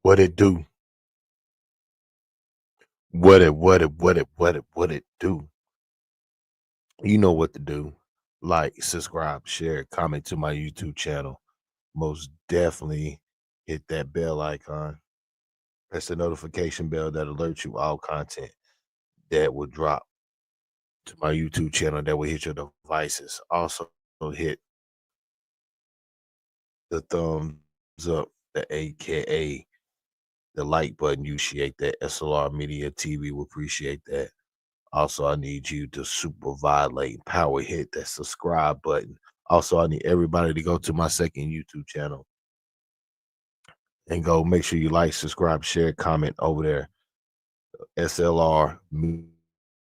What it do? What it do? You know what to do. Like, subscribe, share, comment to my YouTube channel. Most definitely hit that bell icon. Press the notification bell that alerts you all content that will drop to my YouTube channel that will hit your devices. Also hit the thumbs up, the AKA the like button. You appreciate that. S.L.R Media TV will appreciate that. Also, I need you to super violate and power hit that subscribe button. Also, I need everybody to go to my second YouTube channel and go make sure you like, subscribe, share, comment over there. S.L.R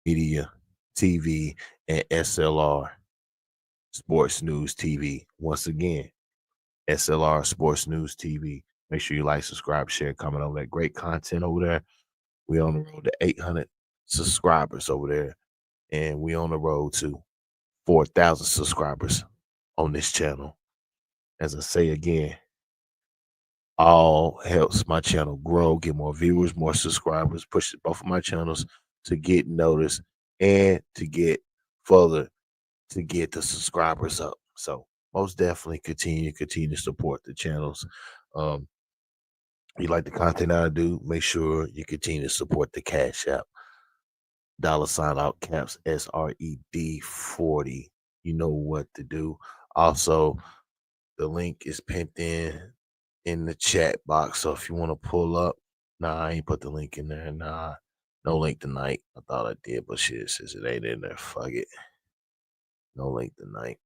Media TV and S.L.R Sports News TV. Once again, S.L.R Sports News TV. Make sure you like, subscribe, share, comment over that. Great content over there. We on the road to 800 subscribers over there, and we on the road to 4,000 subscribers on this channel. As I say again, all helps my channel grow, get more viewers, more subscribers, pushes both of my channels to get noticed and to get further to get the subscribers up. So most definitely continue to support the channels. Um, you like the content I do, make sure you continue to support the Cash App. $ out caps SRED 40. You know what to do. Also, the link is pinned in the chat box. So if you want to pull up, nah, I ain't put the link in there. Nah, no link tonight. I thought I did, but shit, since it ain't in there, fuck it. No link tonight.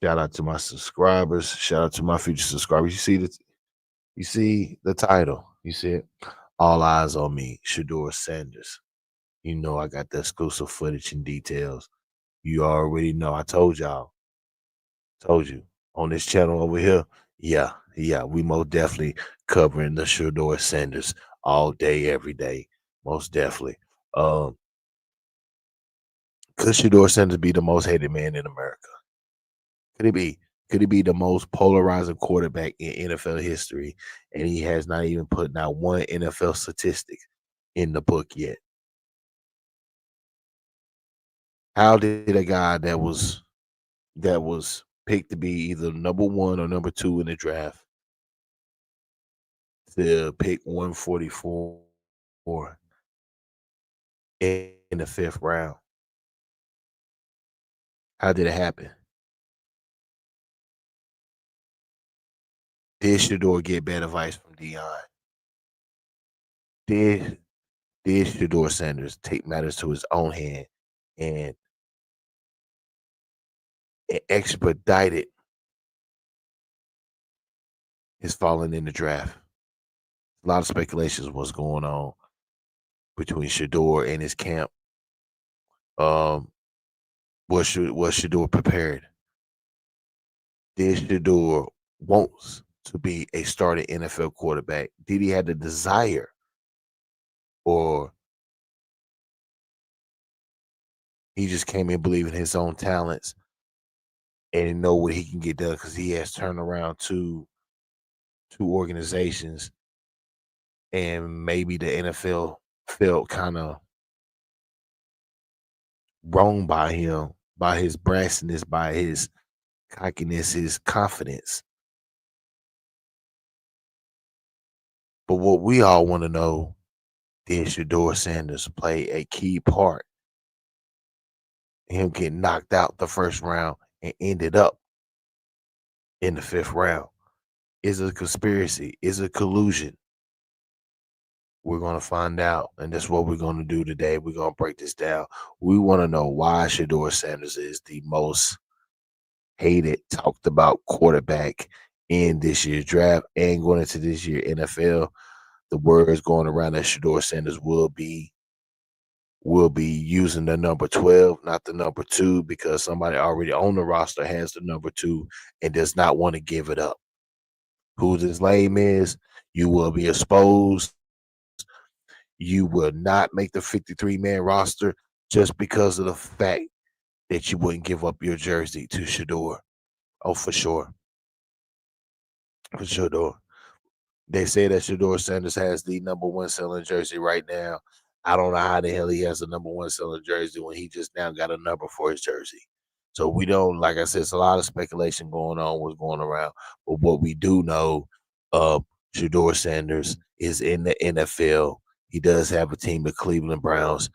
Shout out to my subscribers. Shout out to my future subscribers. You see the title. You see it? All eyes on me, Shedeur Sanders. You know I got the exclusive footage and details. You already know. I told y'all. Told you. On this channel over here, yeah, we most definitely covering the Shedeur Sanders all day, every day. Most definitely. Could Shedeur Sanders be the most hated man in America? Could he be? Could he be the most polarizing quarterback in NFL history? And he has not even put out one NFL statistic in the book yet. How did a guy that was picked to be either number one or number two in the draft to pick 144 in the fifth round? How did it happen? Did Shedeur get bad advice from Dion? Did did Shedeur Sanders take matters to his own hand and, and expedited his falling in the draft? A lot of speculations was going on between Shedeur and his camp. Um, was Shedeur prepared? Did Shedeur wants to be a starting NFL quarterback? Did he have the desire, or he just came in believing his own talents and know what he can get done because he has turned around two organizations, and maybe the NFL felt kind of wrong by him, by his brashness, by his cockiness, his confidence. But what we all want to know, did Shedeur Sanders play a key part in him getting knocked out the first round and ended up in the fifth round? Is it a conspiracy? Is it collusion? We're going to find out. And that's what we're going to do today. We're going to break this down. We want to know why Shedeur Sanders is the most hated, talked about quarterback in this year's draft and going into this year NFL. The words going around that Shedeur Sanders will be using the number 12, not the number 2, because somebody already on the roster has the number 2 and does not want to give it up. Who this lame is, you will be exposed. You will not make the 53-man roster just because of the fact that you wouldn't give up your jersey to Shedeur. Oh, for sure. For sure. They say that Shedeur Sanders has the number one selling jersey right now. I don't know how the hell he has the number one selling jersey when he just now got a number for his jersey. So we don't, like I said, it's a lot of speculation going on, what's going around. But what we do know, uh, Shedeur Sanders is in the NFL. He does have a team, the Cleveland Browns.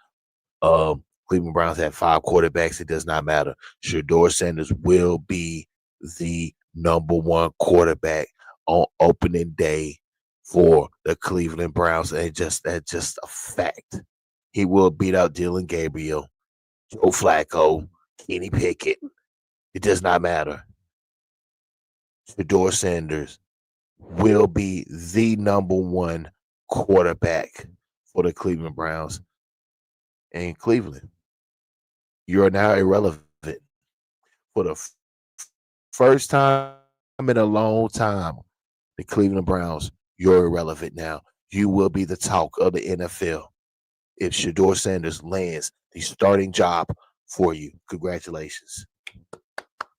Cleveland Browns have 5 quarterbacks. It does not matter. Shedeur Sanders will be the number one quarterback on opening day for the Cleveland Browns. And that's just a fact. He will beat out Dylan Gabriel, Joe Flacco, Kenny Pickett. It does not matter. Shedeur Sanders will be the number one quarterback for the Cleveland Browns in Cleveland. You're now irrelevant for the first time in a long time. The Cleveland Browns, you're irrelevant now. You will be the talk of the NFL if Shedeur Sanders lands the starting job for you. Congratulations.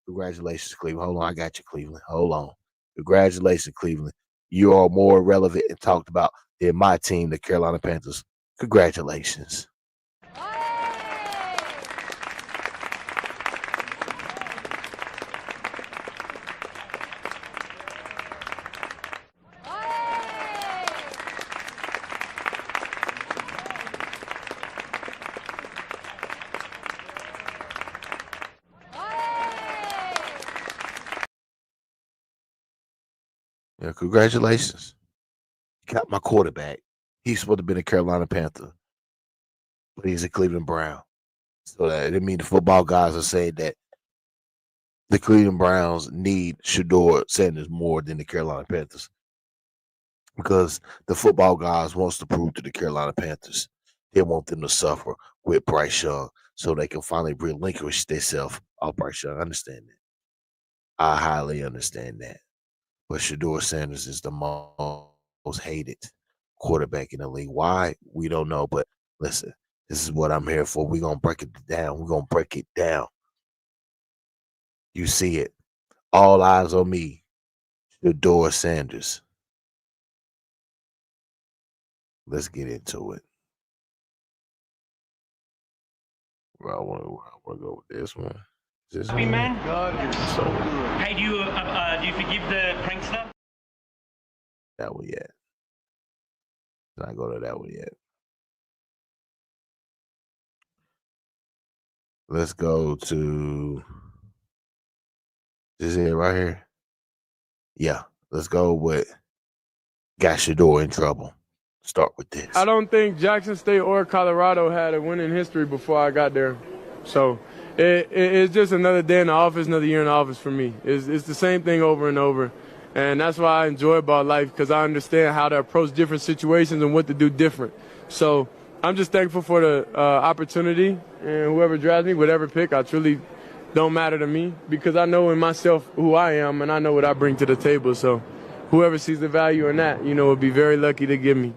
Congratulations, Cleveland. Hold on, I got you, Cleveland. Hold on. Congratulations, Cleveland. You are more relevant and talked about than my team, the Carolina Panthers. Congratulations. Yeah, congratulations. You got my quarterback. He's supposed to be a Carolina Panther, but he's a Cleveland Brown. So that I mean the football guys are saying that the Cleveland Browns need Shedeur Sanders more than the Carolina Panthers because the football guys wants to prove to the Carolina Panthers they want them to suffer with Bryce Young so they can finally relinquish themselves off Bryce Young. I understand that. I highly understand that. But Shedeur Sanders is the most hated quarterback in the league. Why? We don't know. But listen, this is what I'm here for. We're going to break it down. We're going to break it down. You see it. All eyes on me. Shedeur Sanders. Let's get into it. Well, I want to go with this one. Is this Happy one? man? God, you're so good. Hey, do you forgive the prankster? That one yet. Did I go to that one yet? Let's go to this it right here. Yeah, let's go with got Shedeur in trouble. Start with this. I don't think Jackson State or Colorado had a winning history before I got there. So it's just another day in the office, another year in the office for me. It's the same thing over and over. And that's why I enjoy about life because I understand how to approach different situations and what to do different. So I'm just thankful for the opportunity and whoever drafts me, whatever pick, I truly don't matter to me because I know in myself who I am and I know what I bring to the table. So whoever sees the value in that, would be very lucky to give me.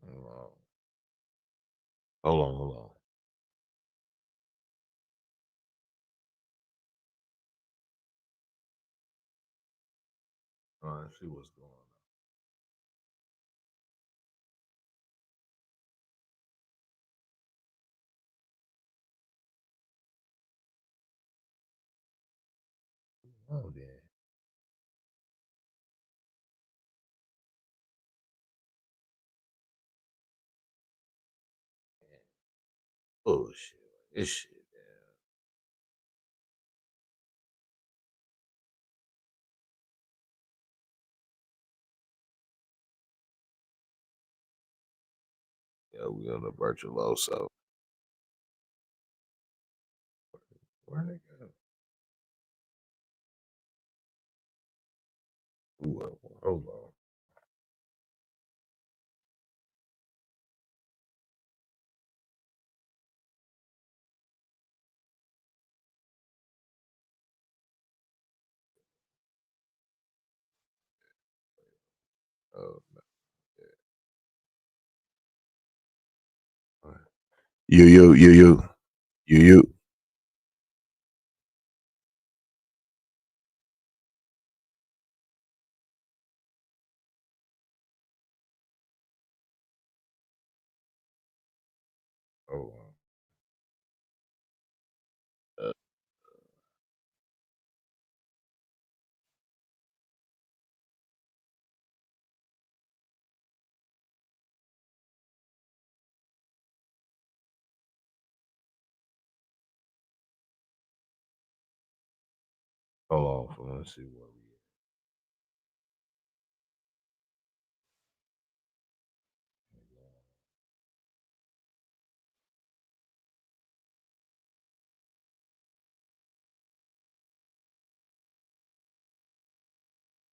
Hold on. Hold on, hold on. All right, let's see what's going on. Oh, yeah. Oh shit. This shit. Yeah, we on the virtuoso. Where'd they go? Ooh, hold on. Oh, no. All right. You. Hold on. Uh, hold on. Let's see where we at.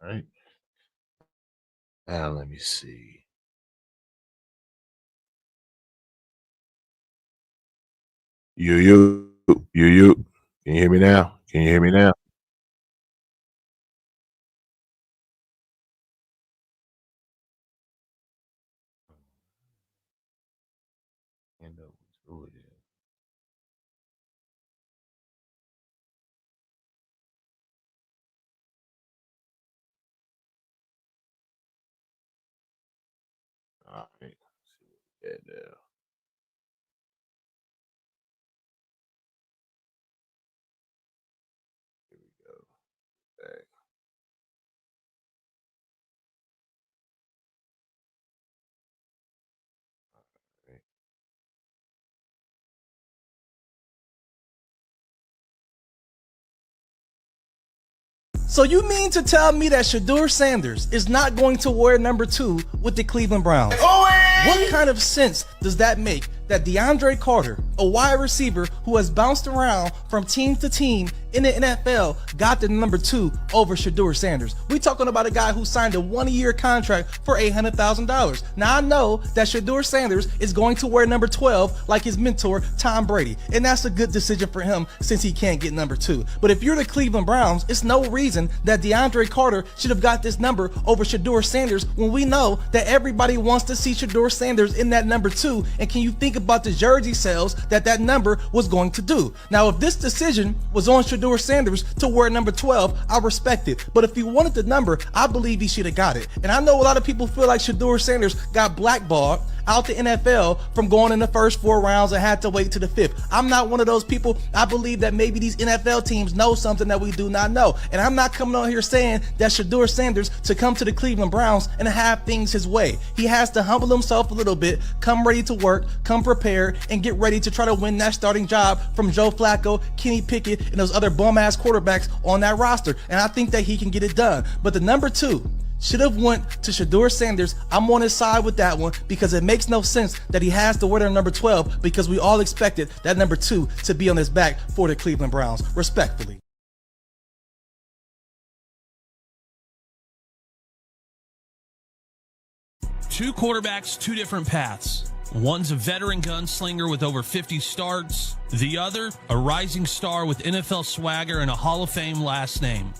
All right. Now let me see. You. Can you hear me now? Can you hear me now? Hand up. Who it is? All right. Let's see what we got there. Here we go. Back. Right. So you mean to tell me that Shedeur Sanders is not going to wear number 2 with the Cleveland Browns? What kind of sense does that make that DeAndre Carter, a wide receiver who has bounced around from team to team in the NFL, got the number 2 over Shedeur Sanders? We talking about a guy who signed a 1-year contract for $800,000. Now I know that Shedeur Sanders is going to wear number 12 like his mentor Tom Brady, and that's a good decision for him since he can't get number 2. But if you're the Cleveland Browns, it's no reason that DeAndre Carter should have got this number over Shedeur Sanders when we know that everybody wants to see Shedeur Sanders in that number 2. And can you think about the jersey sales that number was going to do? Now, if this decision was on Shedeur Sanders to wear number 12, I respect it. But if he wanted the number, I believe he should have got it. And I know a lot of people feel like Shedeur Sanders got blackballed out the NFL from going in the first 4 rounds and had to wait to the 5th. I'm not one of those people. I believe that maybe these NFL teams know something that we do not know. And I'm not coming on here saying that Shedeur Sanders to come to the Cleveland Browns and have things his way. He has to humble himself a little bit, come ready to work, come prepared, and get ready to try to win that starting job from Joe Flacco, Kenny Pickett, and those other bum-ass quarterbacks on that roster. And I think that he can get it done. But the number 2 should have went to Shedeur Sanders. I'm on his side with that one because it makes no sense that he has to wear their number 12 because we all expected that number 2 to be on his back for the Cleveland Browns, respectfully. Two quarterbacks, two different paths. One's a veteran gunslinger with over 50 starts. The other, a rising star with NFL swagger and a Hall of Fame last name.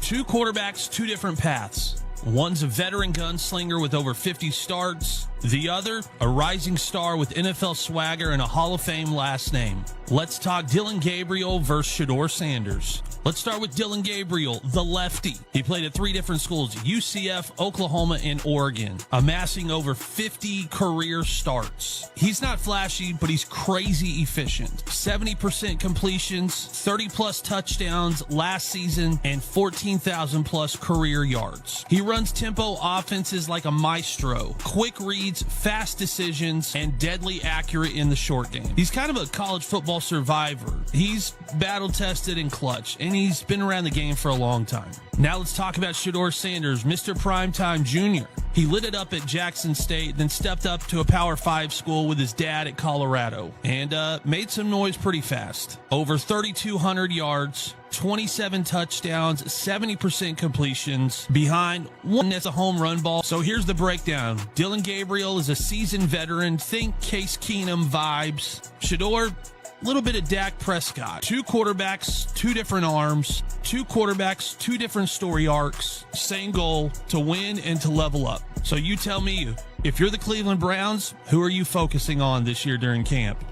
Two quarterbacks, two different paths. One's a veteran gunslinger with over 50 starts. The other, a rising star with NFL swagger and a Hall of Fame last name. Let's talk Dylan Gabriel versus Shedeur Sanders. Let's start with Dylan Gabriel, the lefty. He played at 3 different schools, UCF, Oklahoma, and Oregon, amassing over 50 career starts. He's not flashy, but he's crazy efficient. 70% completions, 30-plus touchdowns last season, and 14,000-plus career yards. He runs tempo offenses like a maestro. Quick reads, fast decisions, and deadly accurate in the short game. He's kind of a college football survivor. He's battle-tested and clutch, and he's been around the game for a long time. Now let's talk about Shedeur Sanders, Mr. Primetime Jr. He lit it up at Jackson State, then stepped up to a Power 5 school with his dad at Colorado, and made some noise pretty fast. Over 3,200 yards, 27 touchdowns, 70% completions, behind one that's a home run ball. So here's the breakdown. Dylan Gabriel is a seasoned veteran. Think Case Keenum vibes. Shedeur, a little bit of Dak Prescott. 2 quarterbacks, 2 different arms. 2 quarterbacks, 2 different story arcs. Same goal, to win and to level up. So you tell me, if you're the Cleveland Browns, who are you focusing on this year during camp?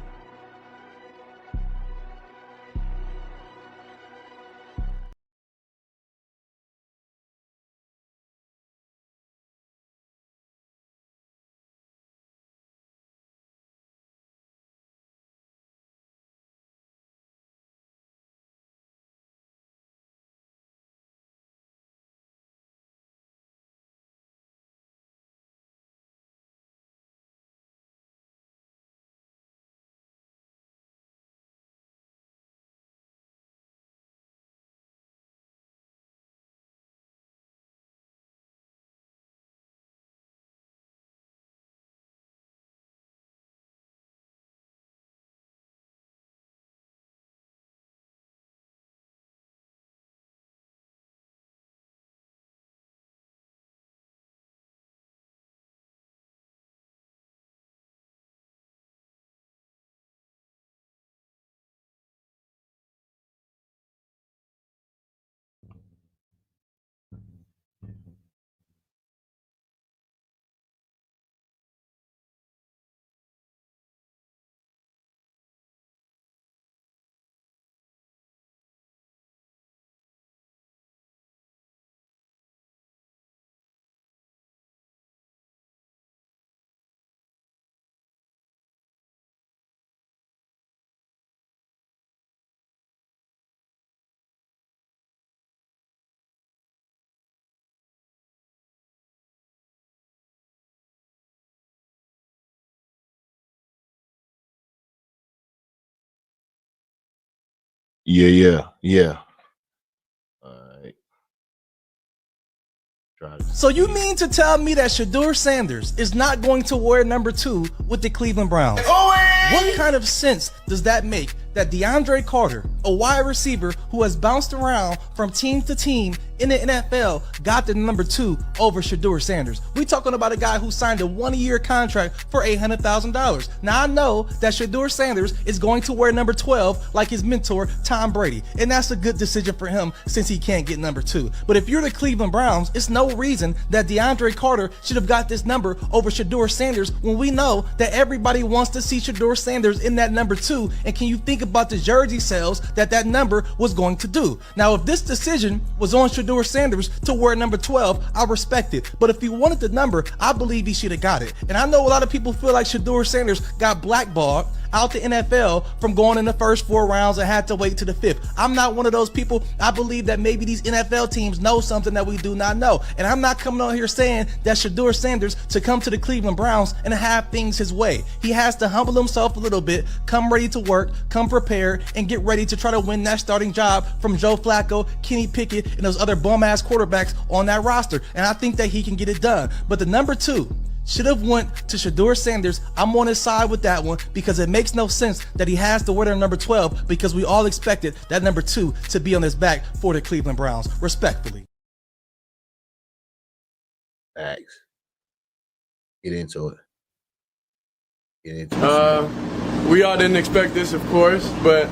Yeah. All right. So you mean to tell me that Shedeur Sanders is not going to wear number 2 with the Cleveland Browns? What kind of sense does that make that DeAndre Carter, a wide receiver who has bounced around from team to team in the NFL, got the number 2 over Shedeur Sanders? We talking about a guy who signed a 1-year contract for $800,000. Now I know that Shedeur Sanders is going to wear number 12 like his mentor Tom Brady, and that's a good decision for him since he can't get number 2. But if you're the Cleveland Browns, it's no reason that DeAndre Carter should have got this number over Shedeur Sanders when we know that everybody wants to see Shedeur Sanders in that number 2. And can you think about the jersey sales that number was going to do? Now, if this decision was on Shedeur Sanders to wear number 12, I respect it. But if he wanted the number, I believe he should have got it. And I know a lot of people feel like Shedeur Sanders got blackballed out the NFL from going in the first 4 rounds and had to wait to the 5th. I'm not one of those people. I believe that maybe these NFL teams know something that we do not know. And I'm not coming on here saying that Shedeur Sanders to come to the Cleveland Browns and have things his way. He has to humble himself a little bit, come ready to work, come prepared, and get ready to try to win that starting job from Joe Flacco, Kenny Pickett, and those other bum-ass quarterbacks on that roster. And I think that he can get it done. But the number 2 should have went to Shedeur Sanders. I'm on his side with that one because it makes no sense that he has to wear their number 12 because we all expected that number 2 to be on his back for the Cleveland Browns, respectfully. Thanks. Get into it. We all didn't expect this, of course, but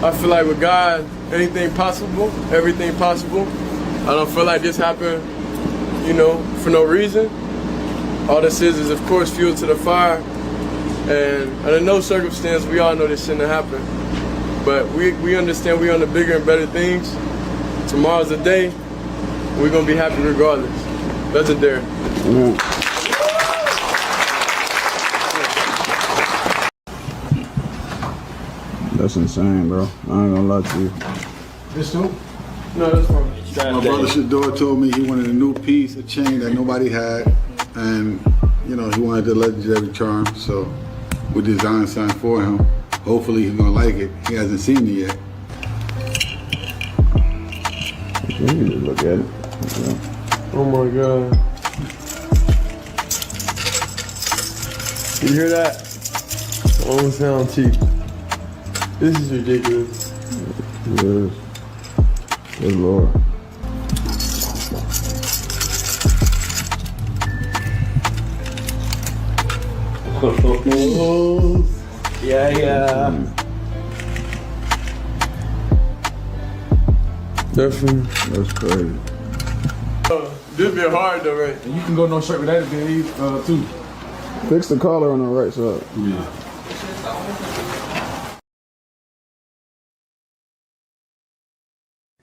I feel like with God, anything possible, everything possible. I don't feel like this happened, for no reason. all this is of course fuel to the fire. And under no circumstance, we all know this shouldn't have happened. But we understand we're on the bigger and better things. Tomorrow's the day. We're gonna be happy regardless. Legendary. That's insane, bro. I ain't gonna lie to you. This too? No, that's fine. My brother Shedeur told me he wanted a new piece, a chain that nobody had, and you know he wanted the legendary charm. So we designed something for him. Hopefully he's gonna like it. He hasn't seen it yet. You need to look at it. Yeah. Oh my God. You hear that? Don't sound cheap. This is ridiculous. It is. Good Lord. Yeah. Definitely. That's crazy. This be hard though, right? You can go no shirt with that too. Fix the collar on the right side. Yeah.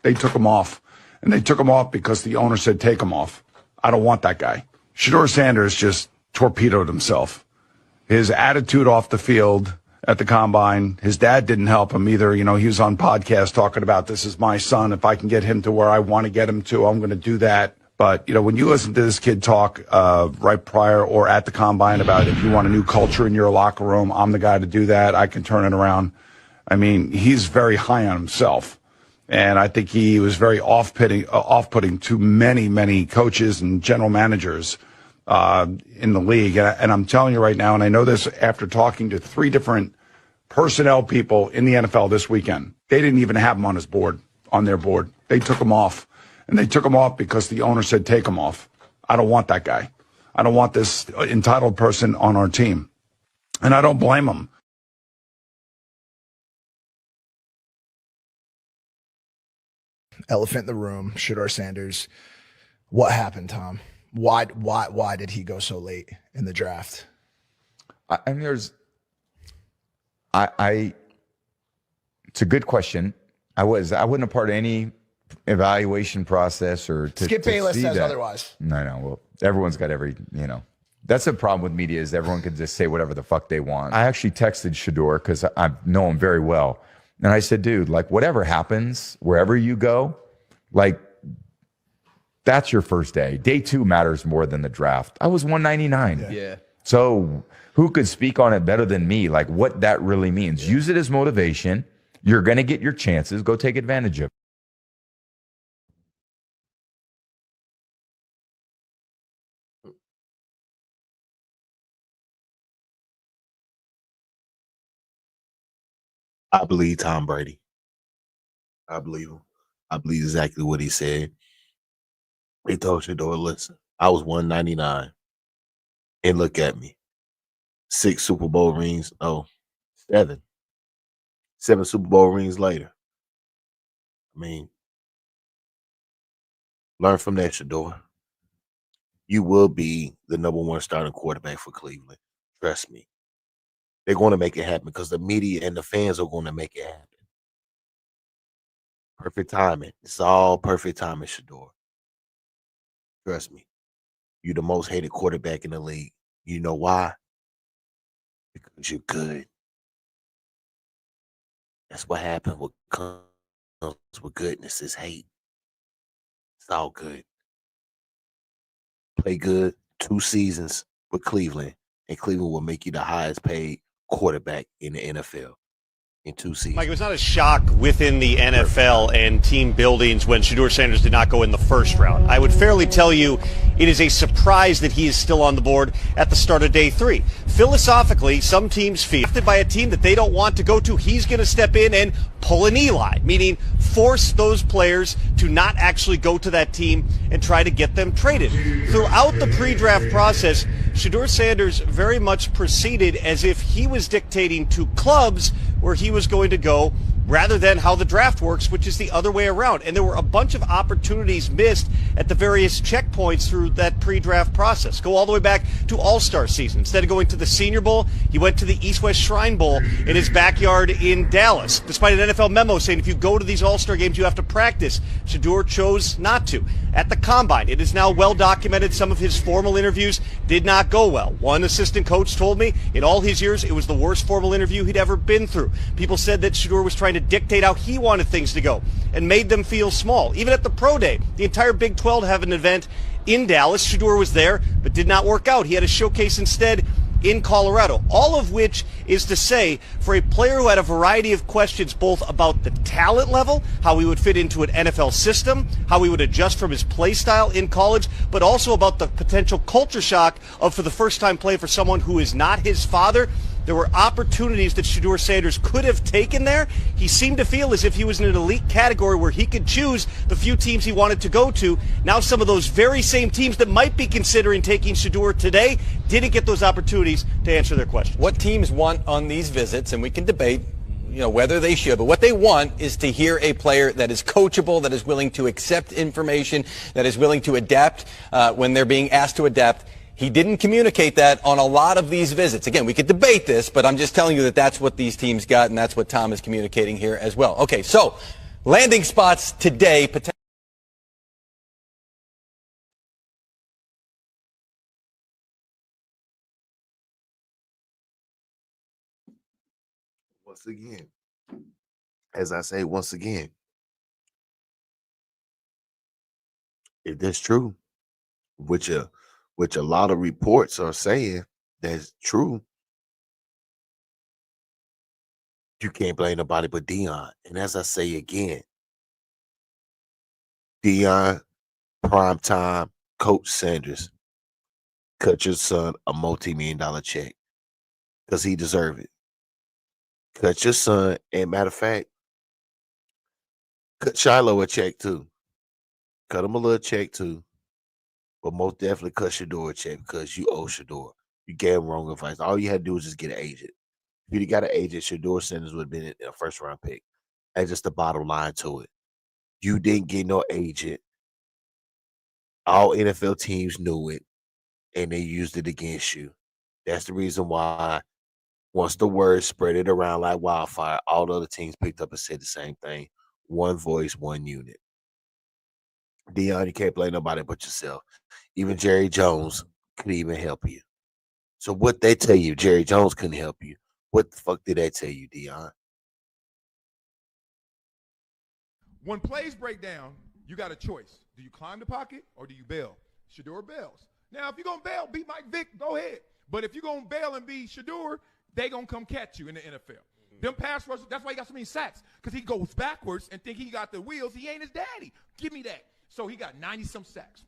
They took him off, and they took him off because the owner said take him off. I don't want that guy. Shedeur Sanders just torpedoed himself. His attitude off the field at the combine, his dad didn't help him either. You know, he was on podcast talking about this is my son. If I can get him to where I want to get him to, I'm going to do that. But, you know, when you listen to this kid talk right prior or at the combine about if you want a new culture in your locker room, I'm the guy to do that. I can turn it around. I mean, he's very high on himself. And I think he was very off-putting to many, many coaches and general managers in the league. And I'm telling you right now, and I know this after talking to 3 different personnel people in the NFL this weekend, they didn't even have him on his board, on their board. They took him off. And they took him off because the owner said take him off. I don't want that guy. I don't want this entitled person on our team. And I don't blame him. Elephant in the room, Shedeur Sanders. What happened, Tom? Why did he go so late in the draft? I mean, it's a good question. I wasn't a part of any evaluation process or Skip Bayless says otherwise. No. Well, everyone's got that's the problem with media is everyone can just say whatever the fuck they want. I actually texted Shedeur because I know him very well. And I said, dude, like whatever happens, wherever you go, like that's your first day. Day 2 matters more than the draft. I was 199. Yeah. So who could speak on it better than me? Like what that really means. Use it as motivation. You're going to get your chances. Go take advantage of it. I believe Tom Brady. I believe him. I believe exactly what he said. He told Shedeur, listen, I was 199. And look at me. 6 Super Bowl rings. Oh, 7. 7 Super Bowl rings later. I mean, learn from that, Shedeur. You will be the #1 starting quarterback for Cleveland. Trust me. They're going to make it happen because the media and the fans are going to make it happen. Perfect timing. It's all perfect timing, Shedeur. Trust me. You're the most hated quarterback in the league. You know why? Because you're good. That's what happened. What comes with goodness is hate. It's all good. Play good 2 seasons with Cleveland, and Cleveland will make you the highest paid quarterback in the NFL in 2 seasons. Mike, it was not a shock within the NFL and team buildings when Shedeur Sanders did not go in the first round. I would fairly tell you it is a surprise that he is still on the board at the start of day 3. Philosophically, some teams feel by a team that they don't want to go to, he's going to step in and pull an Eli, meaning force those players to not actually go to that team and try to get them traded. Throughout the pre-draft process, Shedeur Sanders very much proceeded as if he was dictating to clubs where he was going to go rather than how the draft works, which is the other way around. And there were a bunch of opportunities missed at the various checkpoints through that pre-draft process. Go all the way back to All-Star season. Instead of going to the Senior Bowl, he went to the East-West Shrine Bowl in his backyard in Dallas. Despite an NFL memo saying if you go to these All-Star games, you have to practice, Shedeur chose not to. At the Combine, it is now well documented some of his formal interviews did not go well. One assistant coach told me in all his years it was the worst formal interview he'd ever been through. People said that Shedeur was trying to dictate how he wanted things to go and made them feel small. Even at the Pro Day, the entire Big 12 had an event in Dallas. Shedeur was there, but did not work out. He had a showcase instead in Colorado. All of which is to say, for a player who had a variety of questions both about the talent level, how he would fit into an NFL system, how he would adjust from his play style in college, but also about the potential culture shock of, for the first time, playing for someone who is not his father. There were opportunities that Shedeur Sanders could have taken there. He seemed to feel as if he was in an elite category where he could choose the few teams he wanted to go to. Now some of those very same teams that might be considering taking Shedeur today didn't get those opportunities to answer their questions. What teams want on these visits, and we can debate, whether they should, but what they want is to hear a player that is coachable, that is willing to accept information, that is willing to adapt when they're being asked to adapt. He didn't communicate that on a lot of these visits. Again, we could debate this, but I'm just telling you that that's what these teams got, and that's what Tom is communicating here as well. Okay, so landing spots today. Once again, as I say, once again, if that's true, which a lot of reports are saying that's true, you can't blame nobody but Deion. And as I say again, Deion, primetime, Coach Sanders, cut your son a multi-million-dollar check because he deserves it. Cut your son, and matter of fact, cut Shiloh a check too. Cut him a little check too. But most definitely cut Shedeur a check because you owe Shedeur. You gave him wrong advice. All you had to do was just get an agent. If you'd got an agent, Shedeur Sanders would have been a first-round pick. That's just the bottom line to it. You didn't get no agent. All NFL teams knew it, and they used it against you. That's the reason why once the word spread it around like wildfire, all the other teams picked up and said the same thing. One voice, one unit. Deion, you can't blame nobody but yourself. Even Jerry Jones couldn't even help you. So what they tell you, Jerry Jones couldn't help you. What the fuck did they tell you, Deion? When plays break down, you got a choice. Do you climb the pocket or do you bail? Shedeur bails. Now, if you're going to bail, beat Mike Vick, go ahead. But if you're going to bail and be Shedeur, they going to come catch you in the NFL. Them pass rushers, that's why he got so many sacks, because he goes backwards and think he got the wheels. He ain't his daddy. Give me that. So he got 90-some sacks.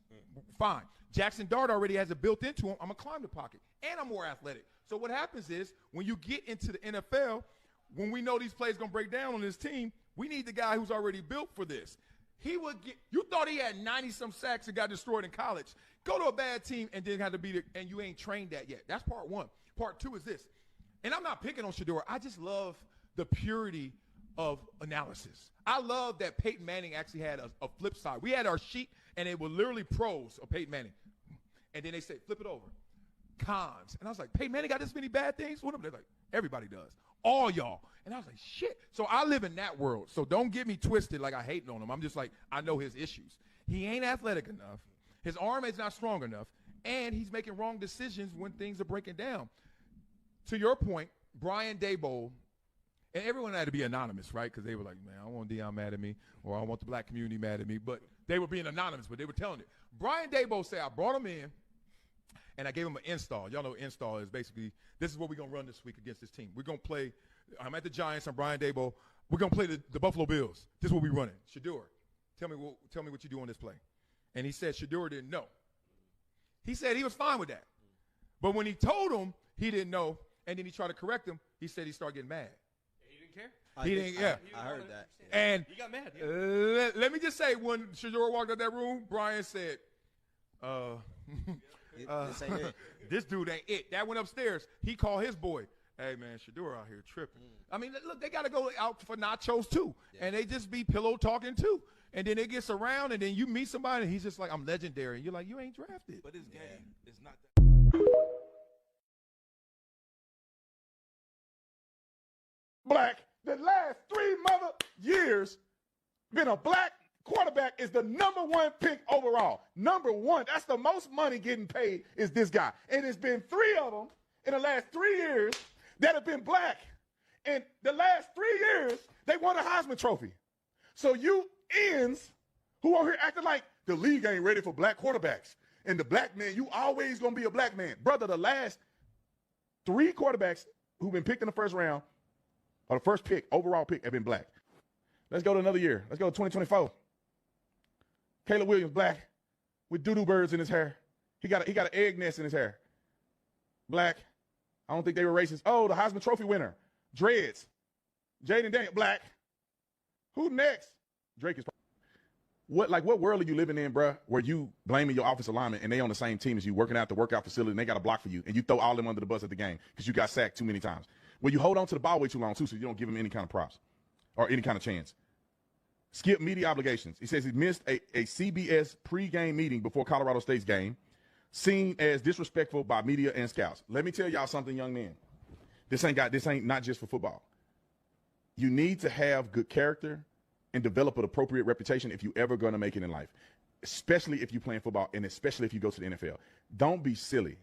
Fine. Jackson Dart already has it built into him. I'm going to climb the pocket, and I'm more athletic. So what happens is when you get into the NFL, when we know these plays going to break down on this team, we need the guy who's already built for this. He would get. You thought he had 90-some sacks and got destroyed in college. Go to a bad team and then have to beat it, and you ain't trained that yet. That's part one. Part two is this. And I'm not picking on Shedeur. I just love the purity of analysis. I love that Peyton Manning actually had a flip side. We had our sheet, and it was literally pros of Peyton Manning. And then they say, flip it over. Cons. And I was like, Peyton Manning got this many bad things? What? They're like, everybody does. All y'all. And I was like, shit. So I live in that world. So don't get me twisted like I hate on him. I'm just like, I know his issues. He ain't athletic enough. His arm is not strong enough. And he's making wrong decisions when things are breaking down. To your point, Brian Daboll, and everyone had to be anonymous, right? Because they were like, man, I don't want Deion mad at me, or I don't want the black community mad at me. But they were being anonymous, but they were telling it. Brian Daboll said, I brought him in, and I gave him an install. Y'all know install is basically, this is what we're going to run this week against this team. We're going to play, I'm at the Giants, I'm Brian Daboll. We're going to play the Buffalo Bills. This is what we're running. Shedeur, tell me what you do on this play. And he said Shedeur didn't know. He said he was fine with that. But when he told him he didn't know, and then he tried to correct him, he said he started getting mad. He didn't care. I heard that. And he got mad. Let me just say, when Shedeur walked out that room, Brian said, this dude ain't it. That went upstairs. He called his boy. Hey, man, Shedeur out here tripping. I mean, look, they got to go out for nachos, too. Yeah. And they just be pillow talking, too. And then it gets around, and then you meet somebody, and he's just like, I'm legendary. And you're like, you ain't drafted. But his game is not that. Black, the last 3 mother years, been a black quarterback is the #1 pick overall. #1. That's the most money getting paid is this guy. And it's been 3 of them in the last 3 years that have been black. And the last 3 years, they won a Heisman Trophy. So you ends who are here acting like the league ain't ready for black quarterbacks. And the black man, you always going to be a black man. Brother, the last 3 quarterbacks who've been picked in the first round, or the first pick, overall pick, have been black. Let's go to another year. Let's go to 2024. Caleb Williams, black, with doo-doo birds in his hair. He got an egg nest in his hair. Black. I don't think they were racist. Oh, the Heisman Trophy winner. Dreads. Jaden Daniel, black. Who next? Drake is. What world are you living in, bruh, where you blaming your offensive lineman and they on the same team as you, working out the workout facility, and they got a block for you, and you throw all them under the bus at the game because you got sacked too many times. Well, you hold on to the ball way too long, too, so you don't give him any kind of props or any kind of chance. Skip media obligations. He says he missed a CBS pregame meeting before Colorado State's game, seen as disrespectful by media and scouts. Let me tell y'all something, young men. This ain't not just for football. You need to have good character and develop an appropriate reputation if you ever going to make it in life, especially if you're playing football and especially if you go to the NFL. Don't be silly.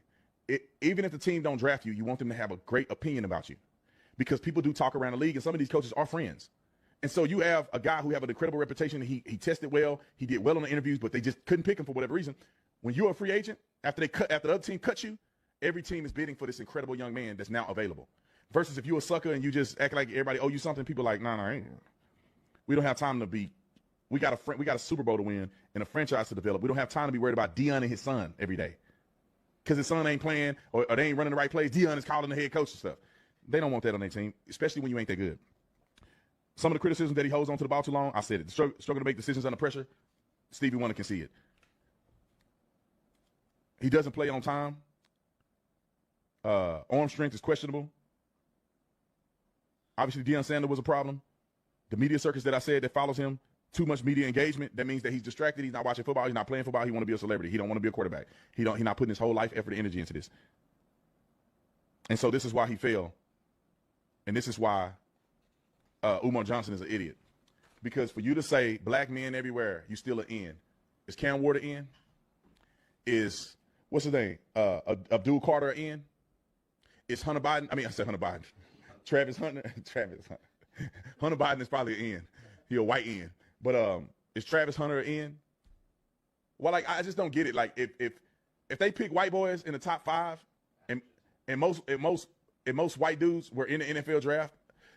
Even if the team don't draft you, you want them to have a great opinion about you because people do talk around the league, and some of these coaches are friends. And so you have a guy who have an incredible reputation. He tested well. He did well on the interviews, but they just couldn't pick him for whatever reason. When you're a free agent, after the other team cuts you, every team is bidding for this incredible young man that's now available. Versus if you're a sucker and you just act like everybody owe you something, people are like, nah, we don't have time to be. We got a Super Bowl to win and a franchise to develop. We don't have time to be worried about Deion and his son every day because his son ain't playing or they ain't running the right plays. Deion is calling the head coach and stuff. They don't want that on their team, especially when you ain't that good. Some of the criticism that he holds on to the ball too long, I said it. Struggle to make decisions under pressure, Stevie Wonder can see it. He doesn't play on time. Arm strength is questionable. Obviously, Deion Sanders was a problem. The media circus that I said that follows him, too much media engagement. That means that he's distracted. He's not watching football. He's not playing football. He want to be a celebrity. He don't want to be a quarterback. He's not putting his whole life, effort, and energy into this. And so this is why he failed. And this is why Umar Johnson is an idiot. Because for you to say black men everywhere, you still an N. Is Cam Ward an N? Is, what's his name? Abdul Carter an N? Is Hunter Biden? I said Hunter Biden. Travis Hunter. Hunter Biden is probably an N. He a white N. But is Travis Hunter an N? Well, I just don't get it. Like if they pick white boys in the top 5 and most white dudes were in the NFL draft,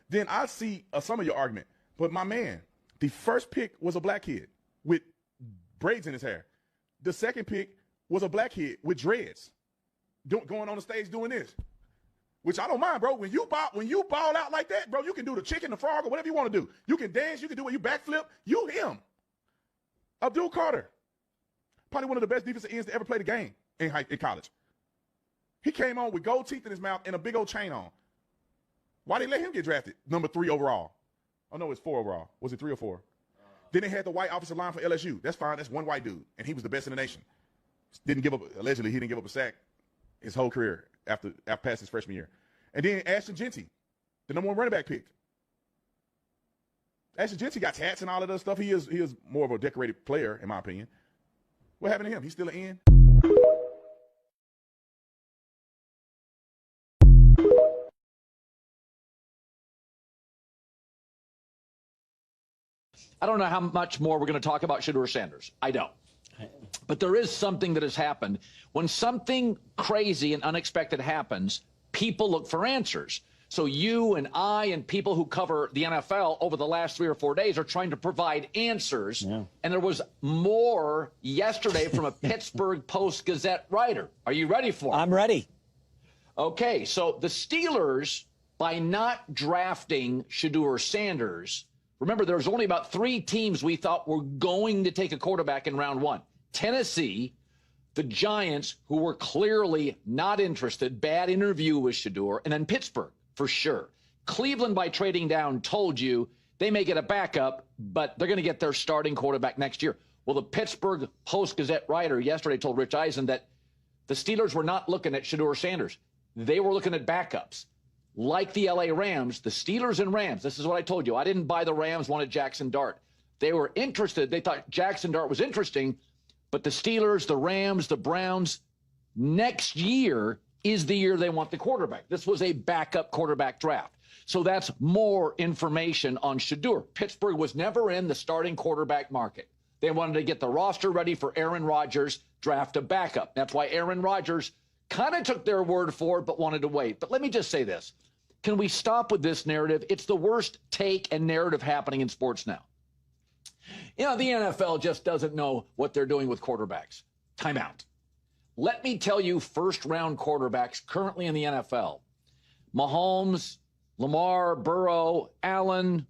then I see some of your argument. But my man, the first pick was a black kid with braids in his hair. The second pick was a black kid with dreads going on the stage doing this. Which I don't mind, bro. When you ball out like that, bro, you can do the chicken, the frog, or whatever you want to do. You can dance, you can do it, you backflip, you him. Abdul Carter, probably one of the best defensive ends to ever play the game in college. He came on with gold teeth in his mouth and a big old chain on. Why did they let him get drafted? Number 3 overall. Oh, no, it's 4 overall. Was it 3 or 4? Then they had the white offensive line for LSU. That's fine. That's one white dude, and he was the best in the nation. Allegedly, he didn't give up a sack his whole career after past his freshman year. And then Ashton Genty, the #1 running back pick. Ashton Genty got tats and all of that stuff. He is more of a decorated player, in my opinion. What happened to him? He's still an N? I don't know how much more we're going to talk about Shedeur Sanders. I don't. But there is something that has happened. When something crazy and unexpected happens, people look for answers. So you and I and people who cover the NFL over the last 3 or 4 days are trying to provide answers. Yeah. And there was more yesterday from a Pittsburgh Post-Gazette writer. Are you ready for it? I'm ready. Okay, so the Steelers, by not drafting Shedeur Sanders, remember, there was only about 3 teams we thought were going to take a quarterback in round 1. Tennessee, the Giants, who were clearly not interested, bad interview with Shedeur, and then Pittsburgh. for sure. Cleveland, by trading down, told you they may get a backup, but they're going to get their starting quarterback next year. Well, the Pittsburgh Post-Gazette writer yesterday told Rich Eisen that the Steelers were not looking at Shedeur Sanders. They were looking at backups. Like the LA Rams, the Steelers and Rams, this is what I told you. I didn't buy the Rams wanted Jackson Dart. They were interested. They thought Jackson Dart was interesting, but the Steelers, the Rams, the Browns, next year is the year they want the quarterback. This was a backup quarterback draft. So that's more information on Shedeur. Pittsburgh was never in the starting quarterback market. They wanted to get the roster ready for Aaron Rodgers, draft a backup. That's why Aaron Rodgers kind of took their word for it, but wanted to wait. But let me just say this. Can we stop with this narrative? It's the worst take and narrative happening in sports now. You know, the NFL just doesn't know what they're doing with quarterbacks. Timeout. Let me tell you first-round quarterbacks currently in the NFL. Mahomes, Lamar, Burrow, Allen,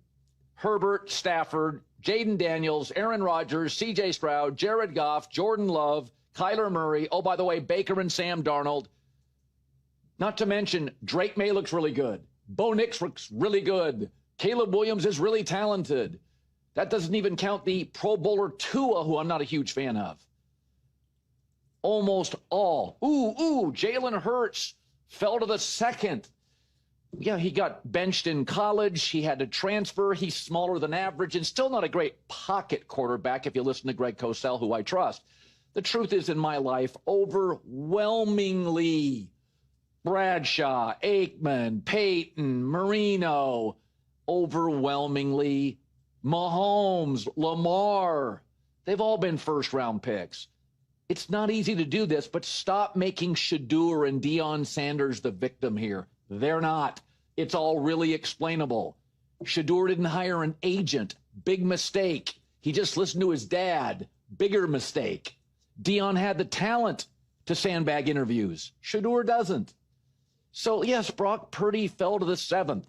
Herbert, Stafford, Jaden Daniels, Aaron Rodgers, C.J. Stroud, Jared Goff, Jordan Love, Kyler Murray. Oh, by the way, Baker and Sam Darnold. Not to mention, Drake May looks really good. Bo Nix looks really good. Caleb Williams is really talented. That doesn't even count the Pro Bowler Tua, who I'm not a huge fan of. Almost all. Jalen Hurts fell to the second. Yeah, he got benched in college. He had to transfer. He's smaller than average and still not a great pocket quarterback if you listen to Greg Cosell, who I trust. The truth is, in my life, overwhelmingly, Bradshaw, Aikman, Peyton, Marino, overwhelmingly, Mahomes, Lamar, they've all been first-round picks. It's not easy to do this, but stop making Shedeur and Deion Sanders the victim here. They're not. It's all really explainable. Shedeur didn't hire an agent. Big mistake. He just listened to his dad. Bigger mistake. Deion had the talent to sandbag interviews. Shedeur doesn't. So, yes, Brock Purdy fell to the seventh,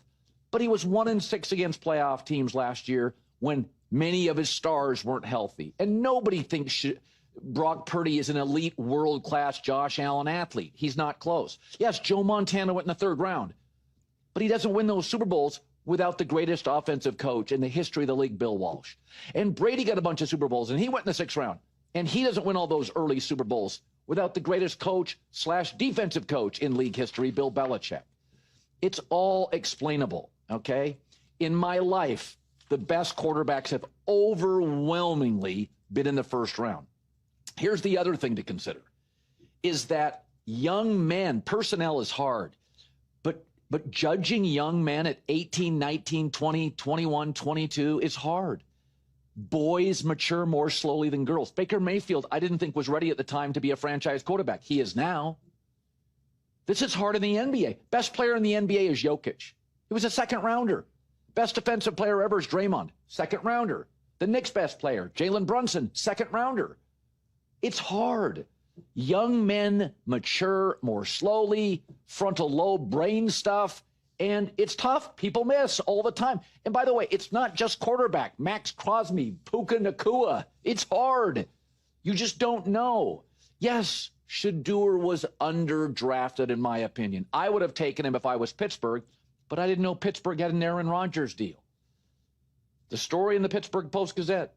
but he was 1-6 against playoff teams last year when many of his stars weren't healthy. And nobody thinks Brock Purdy is an elite world-class Josh Allen athlete. He's not close. Yes, Joe Montana went in the third round, but he doesn't win those Super Bowls without the greatest offensive coach in the history of the league, Bill Walsh. And Brady got a bunch of Super Bowls, and he went in the sixth round. And he doesn't win all those early Super Bowls without the greatest coach/defensive coach in league history, Bill Belichick. It's all explainable, okay? In my life, the best quarterbacks have overwhelmingly been in the first round. Here's the other thing to consider, is that young men, personnel is hard, but judging young men at 18, 19, 20, 21, 22 is hard. Boys mature more slowly than girls. Baker Mayfield, I didn't think was ready at the time to be a franchise quarterback. He is now. This is hard in the NBA. Best player in the NBA is Jokic. He was a second rounder. Best defensive player ever is Draymond, second rounder. The Knicks' best player, Jalen Brunson, second rounder. It's hard. Young men mature more slowly, frontal lobe brain stuff, and it's tough. People miss all the time. And by the way, it's not just quarterback. Max Crosby, Puka Nacua. It's hard. You just don't know. Yes, Shedeur was underdrafted, in my opinion. I would have taken him if I was Pittsburgh, but I didn't know Pittsburgh had an Aaron Rodgers deal. The story in the Pittsburgh Post-Gazette,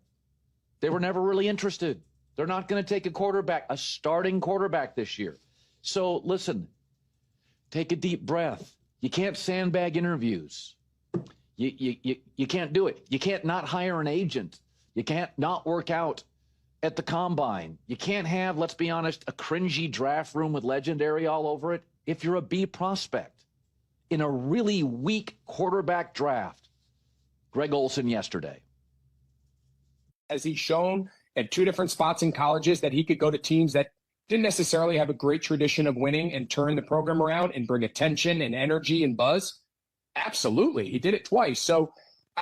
they were never really interested. They're not going to take a quarterback, a starting quarterback this year. So listen, take a deep breath. You can't sandbag interviews. You can't do it. You can't not hire an agent. You can't not work out at the combine. You can't have, let's be honest, a cringy draft room with legendary all over it if you're a B prospect in a really weak quarterback draft. Greg Olson yesterday. Has he shown at two different spots in colleges that he could go to teams that didn't necessarily have a great tradition of winning and turn the program around and bring attention and energy and buzz? Absolutely. He did it twice. So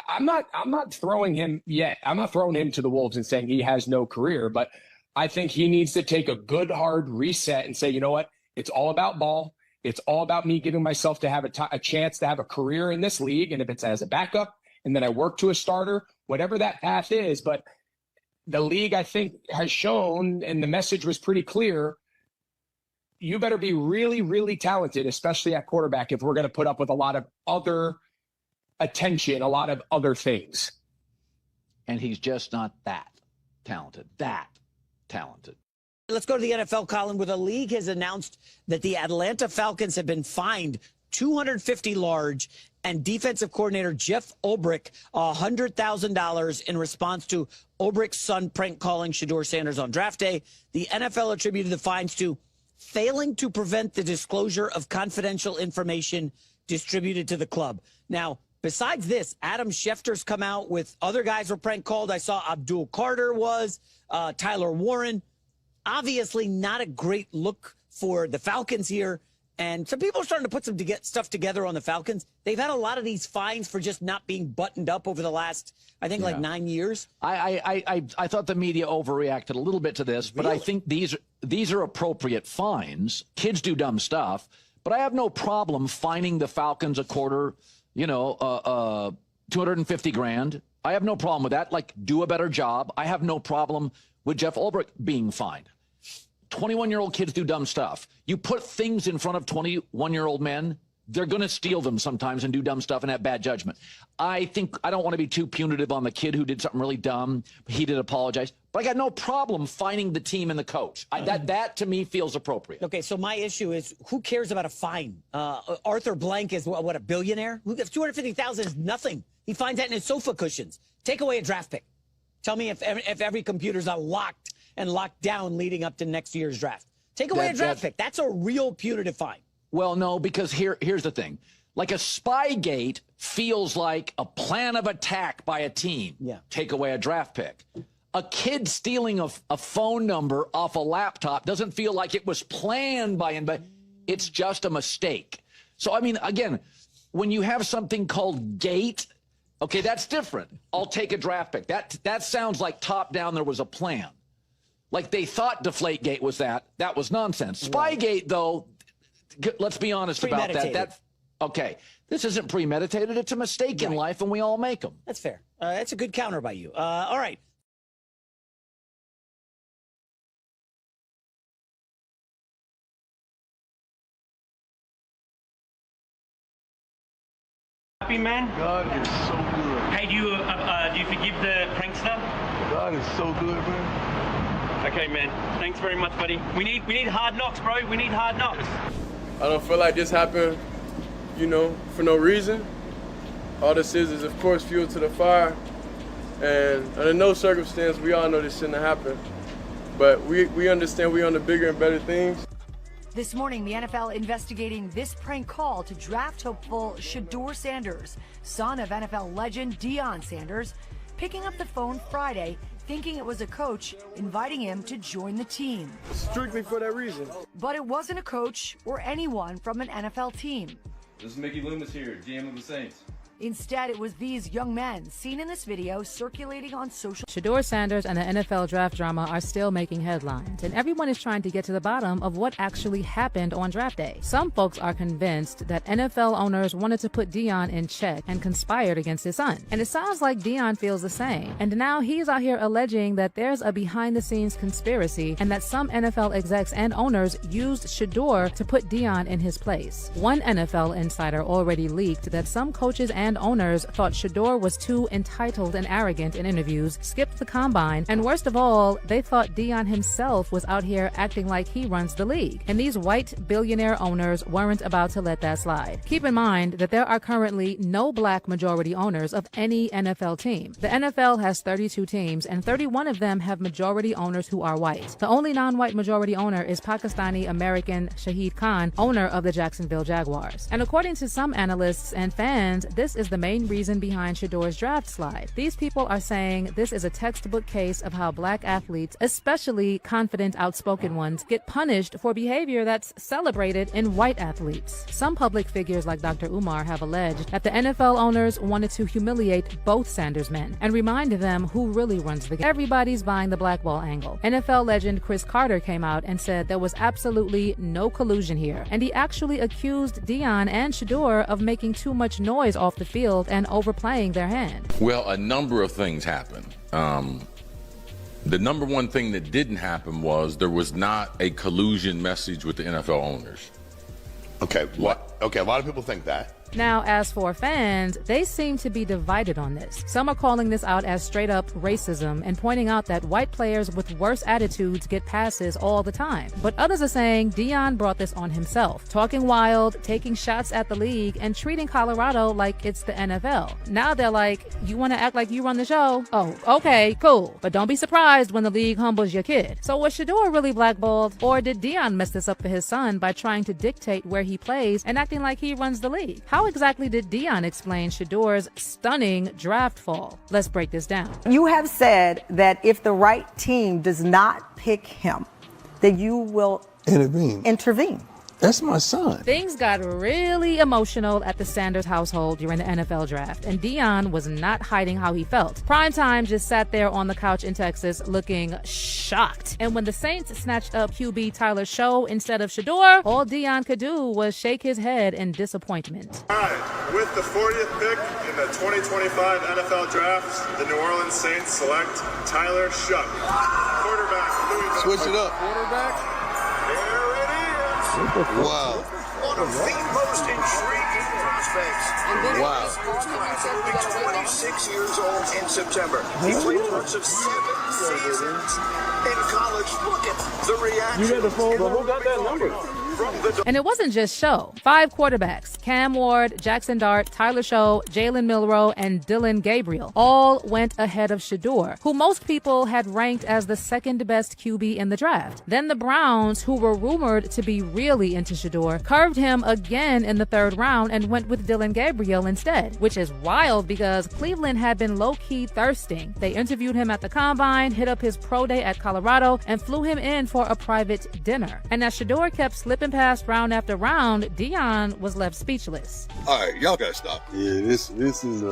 I'm not throwing him yet. I'm not throwing him to the wolves and saying he has no career, but I think he needs to take a good, hard reset and say, you know what? It's all about ball. It's all about me giving myself to have a chance to have a career in this league. And if it's as a backup and then I work to a starter, whatever that path is, but the league, I think, has shown, and the message was pretty clear, you better be really, really talented, especially at quarterback, if we're going to put up with a lot of other attention, a lot of other things. And he's just not that talented. Let's go to the NFL, Colin, where the league has announced that the Atlanta Falcons have been fined $250 large and defensive coordinator Jeff Ulbrich $100,000 in response to Ulbrich's son prank calling Shedeur Sanders on draft day. The NFL attributed the fines to failing to prevent the disclosure of confidential information distributed to the club. Now, besides this, Adam Schefter's come out with other guys were prank called. I saw Abdul Carter was, Tyler Warren. Obviously not a great look for the Falcons here. And some people are starting to put some stuff together on the Falcons. They've had a lot of these fines for just not being buttoned up over the last, I think, like 9 years. I thought the media overreacted a little bit to this, but I think these are appropriate fines. Kids do dumb stuff, but I have no problem fining the Falcons a quarter, $250,000. I have no problem with that. Like, do a better job. I have no problem with Jeff Ulbrich being fined. 21-year-old kids do dumb stuff. You put things in front of 21-year-old men, they're going to steal them sometimes and do dumb stuff and have bad judgment. I think I don't want to be too punitive on the kid who did something really dumb. He did apologize. But I got no problem fining the team and the coach. That to me feels appropriate. Okay, so my issue is, who cares about a fine? Arthur Blank is, what, a billionaire? $250,000 is nothing. He finds that in his sofa cushions. Take away a draft pick. Tell me if every computer's unlocked and locked down leading up to next year's draft. Take away a draft pick. That's a real punitive fine. Well, no, because here's the thing. Like, a Spygate feels like a plan of attack by a team. Yeah. Take away a draft pick. A kid stealing a phone number off a laptop doesn't feel like it was planned by anybody. It's just a mistake. So, I mean, again, when you have something called gate, okay, that's different. I'll take a draft pick. That sounds like top down there was a plan. Like, they thought Deflategate was that. That was nonsense. Spygate, though, let's be honest about that. Okay, this isn't premeditated. It's a mistake in life, and we all make them. That's fair. That's a good counter by you. All right. Happy, man? God is so good. Hey, do you forgive the prankster? God is so good, man. Okay, man. Thanks very much, buddy. We need hard knocks, bro. We need hard knocks. I don't feel like this happened, for no reason. All this is of course, fuel to the fire. And under no circumstance, we all know this shouldn't have happened. But we understand we're on the bigger and better things. This morning, the NFL investigating this prank call to draft hopeful Shedeur Sanders, son of NFL legend Deion Sanders, picking up the phone Friday, thinking it was a coach inviting him to join the team. Strictly for that reason. But it wasn't a coach or anyone from an NFL team. This is Mickey Loomis here, GM of the Saints. Instead, it was these young men seen in this video circulating on social. Shedeur Sanders and the NFL draft drama are still making headlines, and everyone is trying to get to the bottom of what actually happened on draft day. Some folks are convinced that NFL owners wanted to put Deion in check and conspired against his son. And it sounds like Deion feels the same. And now he's out here alleging that there's a behind-the-scenes conspiracy and that some NFL execs and owners used Shedeur to put Deion in his place. One NFL insider already leaked that some coaches and owners thought Shedeur was too entitled and arrogant in interviews, skipped the combine, and worst of all, they thought Deion himself was out here acting like he runs the league. And these white billionaire owners weren't about to let that slide. Keep in mind that there are currently no black majority owners of any NFL team. The NFL has 32 teams, and 31 of them have majority owners who are white. The only non-white majority owner is Pakistani-American Shahid Khan, owner of the Jacksonville Jaguars. And according to some analysts and fans, this is the main reason behind Shedeur's draft slide. These people are saying this is a textbook case of how black athletes, especially confident, outspoken ones, get punished for behavior that's celebrated in white athletes. Some public figures like Dr. Umar have alleged that the NFL owners wanted to humiliate both Sanders men and remind them who really runs the game. Everybody's buying the blackball angle. NFL legend Chris Carter came out and said there was absolutely no collusion here, and he actually accused Deion and Shedeur of making too much noise off the field and overplaying their hand. Well, a number of things happened. The number one thing that didn't happen was there was not a collusion message with the NFL owners. Okay, what? Okay, a lot of people think that. Now, as for fans, they seem to be divided on this. Some are calling this out as straight up racism and pointing out that white players with worse attitudes get passes all the time. But others are saying Deion brought this on himself, talking wild, taking shots at the league, and treating Colorado like it's the NFL. Now they're like, you want to act like you run the show? Oh, okay, cool. But don't be surprised when the league humbles your kid. So was Shedeur really blackballed? Or did Deion mess this up for his son by trying to dictate where he plays and acting like he runs the league? How exactly did Deion explain Shedeur's stunning draft fall? Let's break this down. You have said that if the right team does not pick him, that you will intervene. That's my son. Things got really emotional at the Sanders household during the NFL draft, and Deion was not hiding how he felt. Primetime just sat there on the couch in Texas looking shocked. And when the Saints snatched up QB Tyler Show instead of Shedeur, all Deion could do was shake his head in disappointment. All right, with the 40th pick in the 2025 NFL Draft, the New Orleans Saints select Tyler Shough, quarterback, Louisville. Switch it up. Quarterback. Wow. One of the most intriguing prospects. Wow. He'll be 26 years old in September. He played parts of 7 seasons in college. Look at the reaction. You got the phone, but who got that number? And it wasn't just Show. 5 quarterbacks, Cam Ward, Jackson Dart, Tyler Shough, Jalen Milroe, and Dylan Gabriel, all went ahead of Shedeur, who most people had ranked as the second best QB in the draft. Then the Browns, who were rumored to be really into Shedeur, curved him again in the 3rd round and went with Dylan Gabriel instead, which is wild because Cleveland had been low-key thirsting. They interviewed him at the Combine, hit up his pro day at Colorado, and flew him in for a private dinner. And as Shedeur kept slipping past round after round, Deion was left speechless. All right, y'all gotta stop. Yeah, this is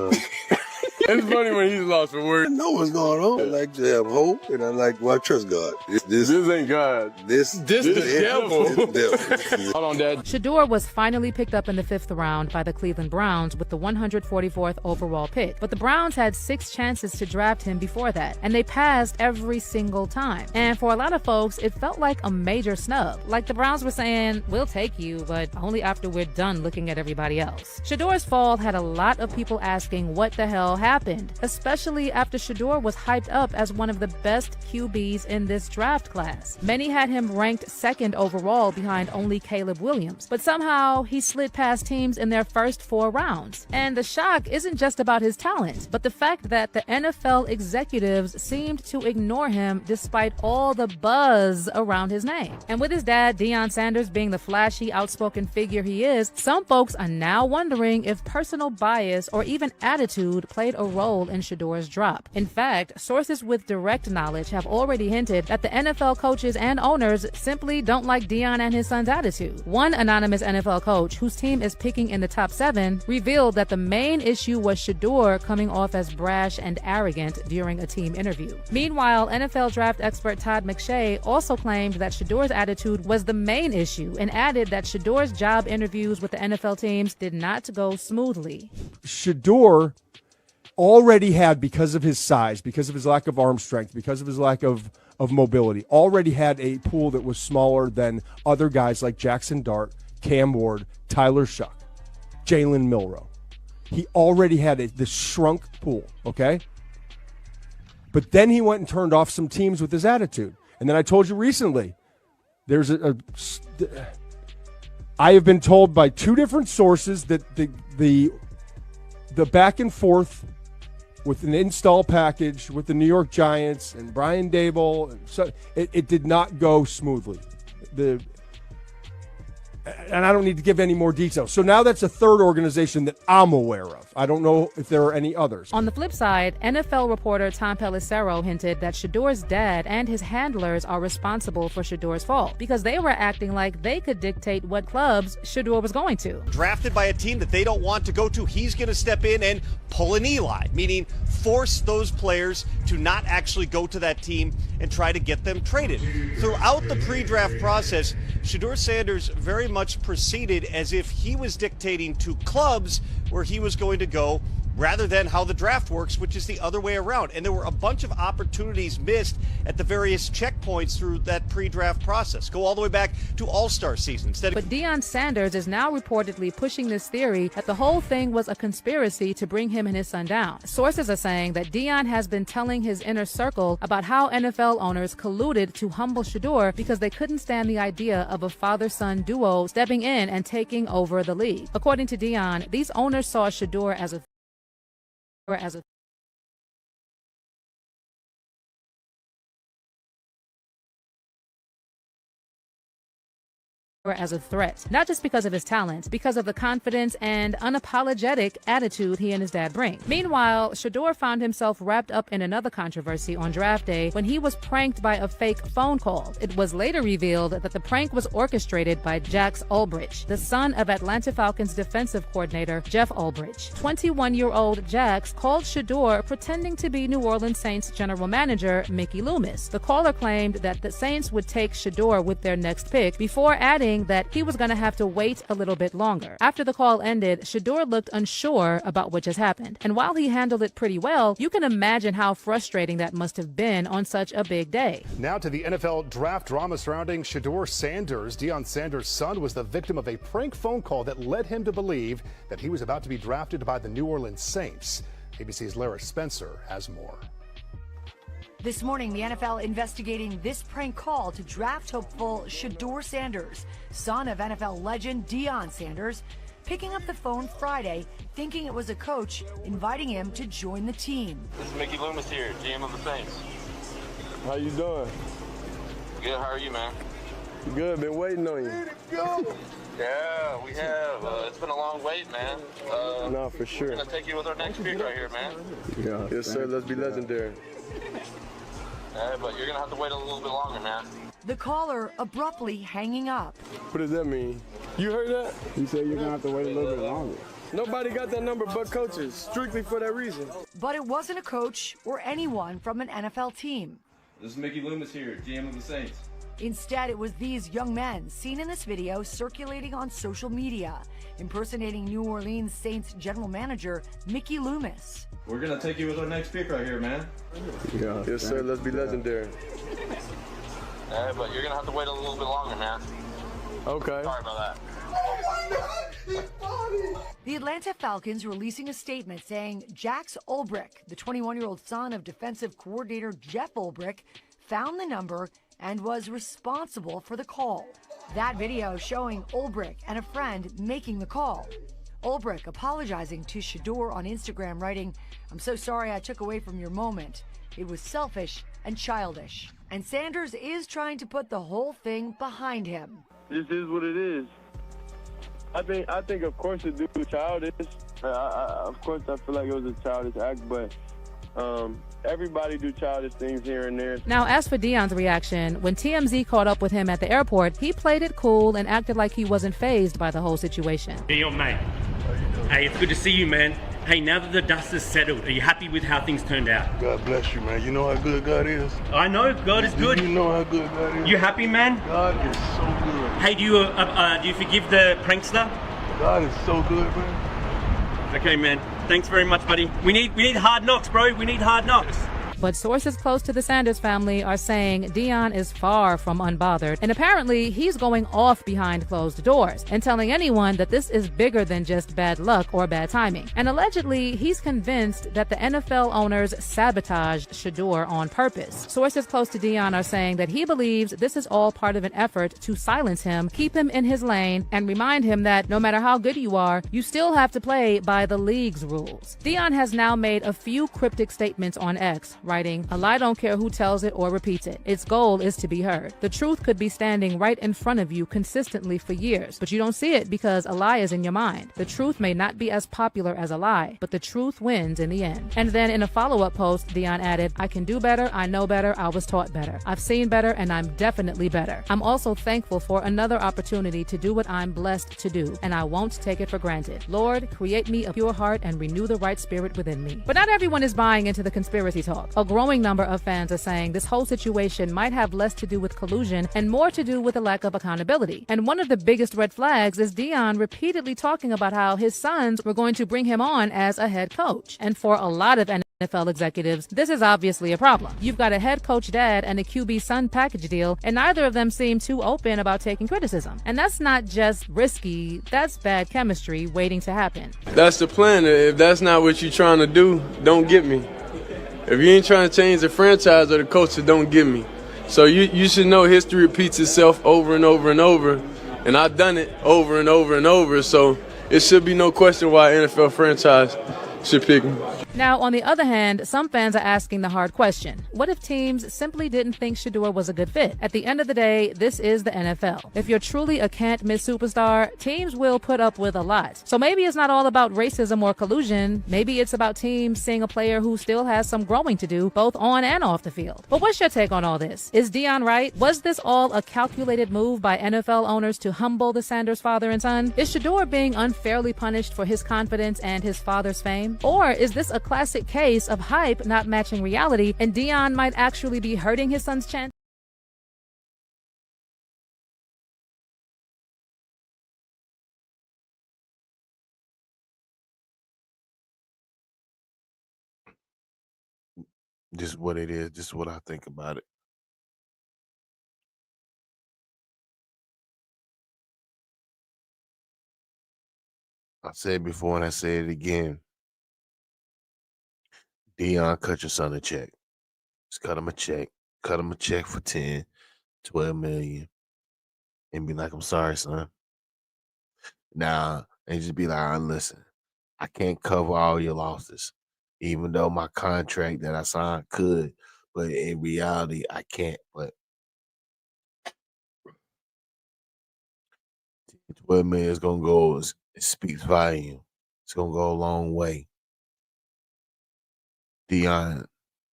It's funny when he's lost for words. I know what's going on. I like to have hope, and I like to trust God. This ain't God. This the devil. Hold on, Dad. Shedeur was finally picked up in the 5th round by the Cleveland Browns with the 144th overall pick. But the Browns had 6 chances to draft him before that, and they passed every single time. And for a lot of folks, it felt like a major snub. Like the Browns were saying, we'll take you, but only after we're done looking at everybody else. Shedeur's fall had a lot of people asking what the hell happened, especially after Shedeur was hyped up as one of the best QBs in this draft class. Many had him ranked 2nd overall behind only Caleb Williams, but somehow he slid past teams in their first 4 rounds. And the shock isn't just about his talent, but the fact that the NFL executives seemed to ignore him despite all the buzz around his name. And with his dad, Deion Sanders, being the flashy, outspoken figure he is, some folks are now wondering if personal bias or even attitude played a role in Shedeur's drop. In fact, sources with direct knowledge have already hinted that the NFL coaches and owners simply don't like Deion and his son's attitude. One anonymous NFL coach, whose team is picking in the top 7, revealed that the main issue was Shedeur coming off as brash and arrogant during a team interview. Meanwhile, NFL draft expert Todd McShay also claimed that Shedeur's attitude was the main issue and added that Shedeur's job interviews with the NFL teams did not go smoothly. Shedeur already had, because of his size, because of his lack of arm strength, because of his lack of mobility, already had a pool that was smaller than other guys like Jackson Dart, Cam Ward, Tyler Shough, Jalen Milroe. He already had this shrunk pool, okay? But then he went and turned off some teams with his attitude. And then I told you recently, there's I have been told by 2 different sources that the back and forth with an install package with the New York Giants and Brian Daboll, and so it did not go smoothly. And I don't need to give any more details. So now that's a 3rd organization that I'm aware of. I don't know if there are any others. On the flip side, NFL reporter Tom Pelissero hinted that Shedeur's dad and his handlers are responsible for Shedeur's fall because they were acting like they could dictate what clubs Shedeur was going to. Drafted by a team that they don't want to go to, he's going to step in and pull an Eli, meaning force those players to not actually go to that team and try to get them traded. Throughout the pre-draft process, Shedeur Sanders very much proceeded as if he was dictating to clubs where he was going to go rather than how the draft works, which is the other way around. And there were a bunch of opportunities missed at the various checkpoints through that pre-draft process. Go all the way back to All-Star season. But Deion Sanders is now reportedly pushing this theory that the whole thing was a conspiracy to bring him and his son down. Sources are saying that Deion has been telling his inner circle about how NFL owners colluded to humble Shedeur because they couldn't stand the idea of a father-son duo stepping in and taking over the league. According to Deion, these owners saw Shedeur as a threat, not just because of his talent, because of the confidence and unapologetic attitude he and his dad bring. Meanwhile, Shedeur found himself wrapped up in another controversy on draft day when he was pranked by a fake phone call. It was later revealed that the prank was orchestrated by Jax Ulbrich, the son of Atlanta Falcons defensive coordinator Jeff Ulbrich. 21-year-old Jax called Shedeur pretending to be New Orleans Saints general manager Mickey Loomis. The caller claimed that the Saints would take Shedeur with their next pick before adding that he was going to have to wait a little bit longer. After the call ended, Shedeur looked unsure about what just happened. And while he handled it pretty well, you can imagine how frustrating that must have been on such a big day. Now to the NFL draft drama surrounding Shedeur Sanders. Deion Sanders' son was the victim of a prank phone call that led him to believe that he was about to be drafted by the New Orleans Saints. ABC's Lara Spencer has more. This morning, the NFL investigating this prank call to draft hopeful Shedeur Sanders, son of NFL legend Deion Sanders, picking up the phone Friday, thinking it was a coach inviting him to join the team. This is Mickey Loomis here, GM of the Saints. How you doing? Good, how are you, man? Good, been waiting on you. Yeah, we have. It's been a long wait, man. No, for sure. We're going to take you with our next pick right here, man. Yeah, yes, sir. Let's be legendary. But you're going to have to wait a little bit longer, man. The caller abruptly hanging up. What does that mean? You heard that? He said you're going to have to wait a little bit longer. Nobody got that number but coaches, strictly for that reason. But it wasn't a coach or anyone from an NFL team. This is Mickey Loomis here, GM of the Saints. Instead, it was these young men seen in this video circulating on social media, impersonating New Orleans Saints general manager Mickey Loomis. We're going to take you with our next pick right here, man. Yeah, yes, sir. Let's be legendary. But you're going to have to wait a little bit longer, man. Okay. Sorry about that. The Atlanta Falcons releasing a statement saying Jax Ulbrich, the 21-year-old son of defensive coordinator Jeff Ulbrich, found the number and was responsible for the call. That video showing Ulbrich and a friend making the call. Ulbrich apologizing to Shedeur on Instagram, writing, "I'm so sorry I took away from your moment. It was selfish and childish." And Sanders is trying to put the whole thing behind him. This is what it is. I think of course it was childish. Of course I feel like it was a childish act, but everybody do childish things here and there. Now, as for Deion's reaction, when TMZ caught up with him at the airport, he played it cool and acted like he wasn't fazed by the whole situation. Deion, mate. Hey, it's good to see you, man. Hey, now that the dust has settled, are you happy with how things turned out? God bless you, man. You know how good God is? I know, God is good. You know how good God is? You happy, man? God is so good. Hey, do you forgive the prankster? God is so good, man. Okay, man. Thanks very much, buddy. We need hard knocks, bro. We need hard knocks. But sources close to the Sanders family are saying Deion is far from unbothered, and apparently he's going off behind closed doors and telling anyone that this is bigger than just bad luck or bad timing. And allegedly, he's convinced that the NFL owners sabotaged Shedeur on purpose. Sources close to Deion are saying that he believes this is all part of an effort to silence him, keep him in his lane, and remind him that no matter how good you are, you still have to play by the league's rules. Deion has now made a few cryptic statements on X, writing, "A lie don't care who tells it or repeats it. Its goal is to be heard. The truth could be standing right in front of you consistently for years, but you don't see it because a lie is in your mind. The truth may not be as popular as a lie, but the truth wins in the end." And then in a follow-up post, Deion added, "I can do better, I know better, I was taught better. I've seen better, and I'm definitely better. I'm also thankful for another opportunity to do what I'm blessed to do, and I won't take it for granted. Lord, create me a pure heart and renew the right spirit within me." But not everyone is buying into the conspiracy talk. A growing number of fans are saying this whole situation might have less to do with collusion and more to do with a lack of accountability. And one of the biggest red flags is Deion repeatedly talking about how his sons were going to bring him on as a head coach. And for a lot of NFL executives, this is obviously a problem. You've got a head coach dad and a QB son package deal, and neither of them seem too open about taking criticism. And that's not just risky, that's bad chemistry waiting to happen. That's the plan. If that's not what you're trying to do, don't get me. If you ain't trying to change the franchise or the culture, don't get me. So you should know history repeats itself over and over and over, and I've done it over and over and over, so it should be no question why an NFL franchise should pick me. Now, on the other hand, some fans are asking the hard question. What if teams simply didn't think Shedeur was a good fit? At the end of the day, this is the NFL. If you're truly a can't-miss superstar, teams will put up with a lot. So maybe it's not all about racism or collusion. Maybe it's about teams seeing a player who still has some growing to do, both on and off the field. But what's your take on all this? Is Deion right? Was this all a calculated move by NFL owners to humble the Sanders father and son? Is Shedeur being unfairly punished for his confidence and his father's fame? Or is this a classic case of hype not matching reality, and Deion might actually be hurting his son's chance? This is what it is. This is what I think about it. I said before and I say it again. Deion, cut your son a check. Just cut him a check. Cut him a check for 10, 12 million. And be like, I'm sorry, son. Now, and just be like, listen, I can't cover all your losses. Even though my contract that I signed could, but in reality, I can't. But 12 million is gonna go, it speaks volume. It's gonna go a long way. Deion,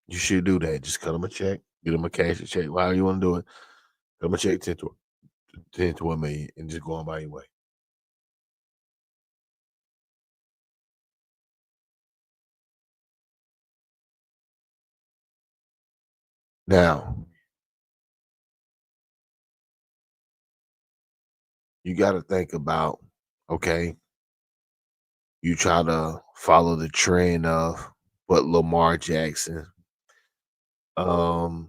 you should do that. Just cut him a check, get him a cash check. However you want to do it. Cut him a check 10 to 1 million and just go on by your way. Now, you got to think about, okay, you try to follow the trend of what Lamar Jackson, let's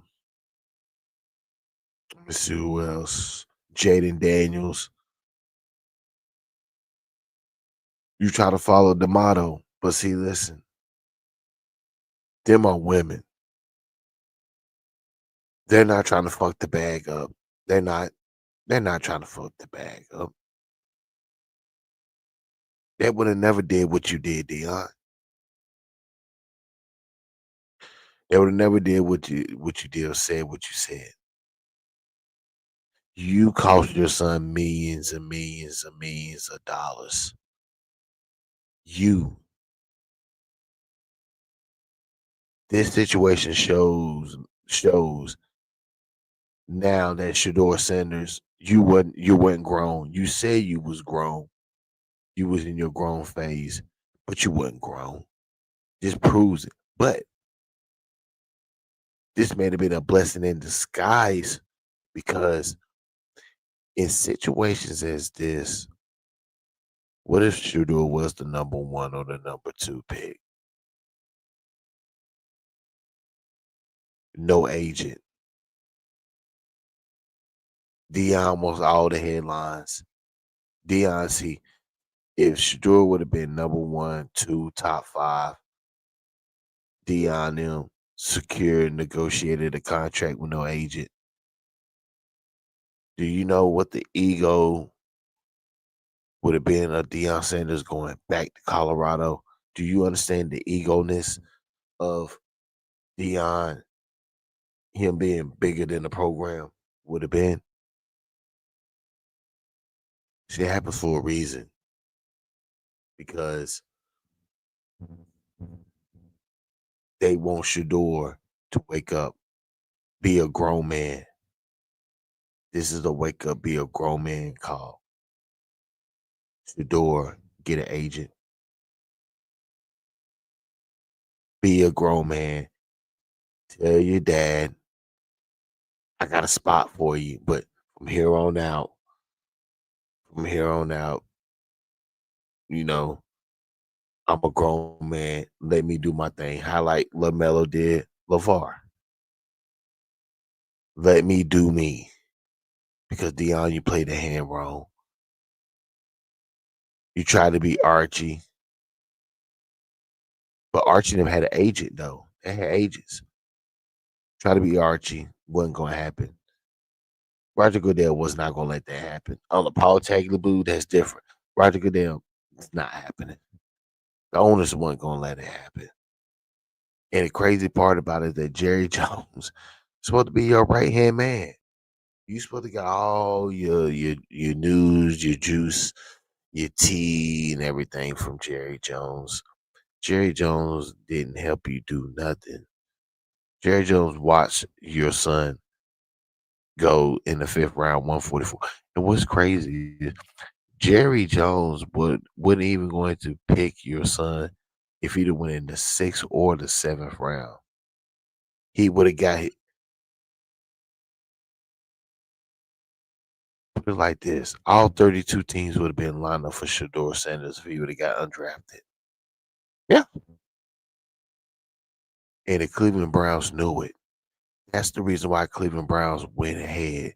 see who else, Jaden Daniels. You try to follow the motto, but see, listen, them are women. They're not trying to fuck the bag up. They're not trying to fuck the bag up. They would have never did what you did, Deion. They would have never did what you did or said what you said. You cost your son millions and millions and millions of dollars. This situation shows now that Shedeur Sanders, you weren't grown. You said you was grown. You was in your grown phase, but you wasn't grown. This proves it. But this may have been a blessing in disguise, because in situations as this, what if Shedeur was the number 1 or the number 2 pick? No agent. Deion wants all the headlines. Deion, see, if Shedeur would have been number 1, 2, top 5, Deion them secured, negotiated a contract with no agent. Do you know what the ego would have been of Deion Sanders going back to Colorado? Do you understand the ego-ness of Deion, him being bigger than the program would have been? Shit happens for a reason. Because they want Shedeur to wake up, be a grown man. This is a wake up, be a grown man call. Shedeur, get an agent. Be a grown man. Tell your dad, I got a spot for you, but from here on out, you know, I'm a grown man. Let me do my thing. How like LaMelo did LeVar. Let me do me. Because Dion, you played the hand wrong. You tried to be Archie. But Archie and them had an agent though. They had agents. Try to be Archie. Wasn't gonna happen. Roger Goodell was not gonna let that happen. On the Paul Tagliabue, that's different. Roger Goodell, it's not happening. The owners weren't gonna let it happen. And the crazy part about it is that Jerry Jones is supposed to be your right hand man. You supposed to get all your news, your juice, your tea, and everything from Jerry Jones. Jerry Jones didn't help you do nothing. Jerry Jones watched your son go in the 5th round, 144. And what's crazy is Jerry Jones wouldn't even going to pick your son if he'd have went in the 6th or the 7th round. He would have got put it like this. All 32 teams would have been lined up for Shedeur Sanders if he would have got undrafted. Yeah. And the Cleveland Browns knew it. That's the reason why Cleveland Browns went ahead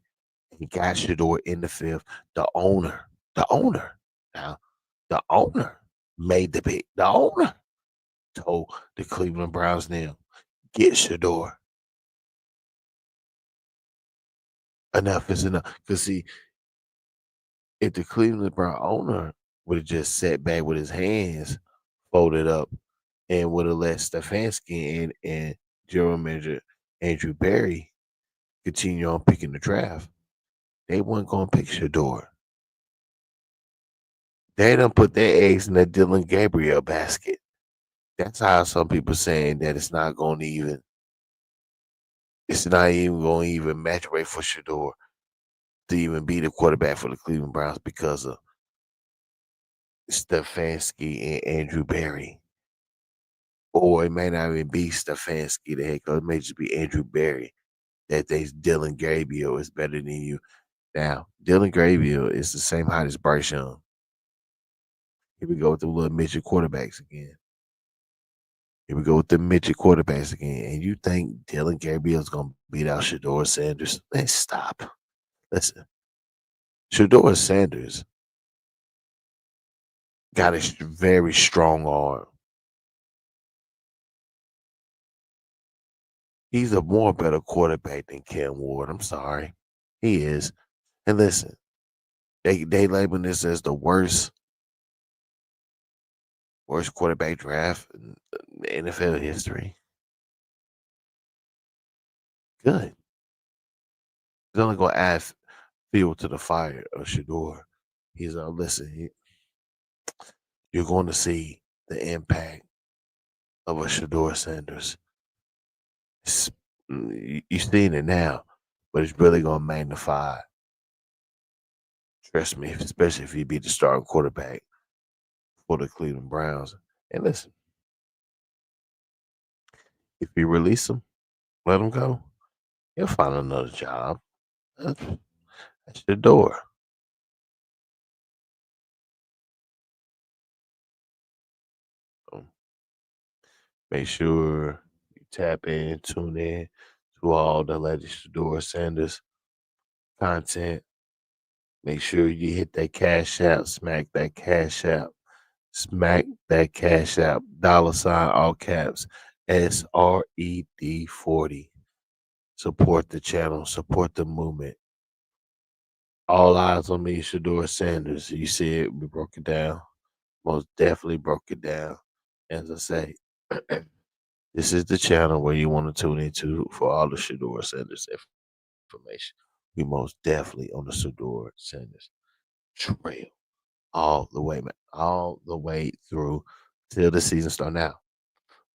and got Shedeur in the 5th. The owner now, the owner made the pick. The owner told the Cleveland Browns now, get Shedeur. Enough is enough. Because see, if the Cleveland Brown owner would have just sat back with his hands folded up and would have let Stefanski and general manager Andrew Berry continue on picking the draft, they weren't going to pick Shedeur. They done put their eggs in that Dylan Gabriel basket. That's how some people saying that it's not even going to even match rate for Shedeur to even be the quarterback for the Cleveland Browns because of Stefanski and Andrew Berry. Or it may not even be Stefanski, the head coach. It may just be Andrew Berry that thinks Dylan Gabriel is better than you. Now, Dylan Gabriel is the same height as Bryce Young. Here we go with the little midget quarterbacks again. And you think Dylan Gabriel is going to beat out Shedeur Sanders? Man, stop. Listen, Shedeur Sanders got a very strong arm. He's a more better quarterback than Cam Ward. I'm sorry. He is. And listen, they label this as the worst quarterback draft in NFL history. Good. He's only going to add fuel to the fire of Shedeur. He's listen, you're going to see the impact of a Shedeur Sanders. You're seeing it now, but it's really going to magnify. Trust me, especially if he be the starting quarterback for the Cleveland Browns. And listen, if you release him, let him go, he'll find another job. That's Shedeur. Make sure you tap in, tune in to all the latest Shedeur Sanders content. Make sure you hit that cash out, smack that cash out, $, all caps, SRED 40. Support the channel, support the movement. All eyes on me, Shedeur Sanders. You see it, we broke it down. Most definitely broke it down. As I say, this is the channel where you want to tune into for all the Shedeur Sanders information. We most definitely on the Shedeur Sanders trail all the way, man, all the way through till the season start. Now,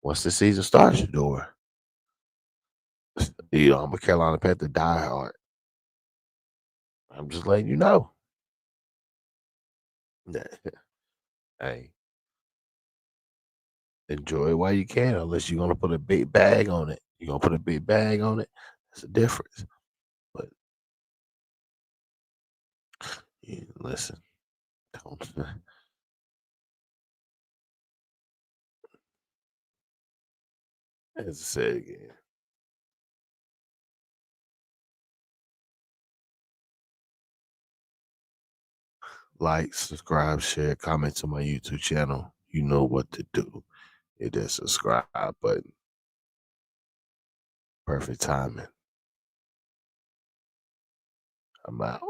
once the season starts, Shedeur, I'm a Carolina Panther diehard. I'm just letting you know. Hey, enjoy it while you can, unless you're gonna put a big bag on it. You gonna put a big bag on it? That's a difference. But listen, don't. As I said again, like, subscribe, share, comment to my YouTube channel. You know what to do. Hit that subscribe button. Perfect timing. I'm out.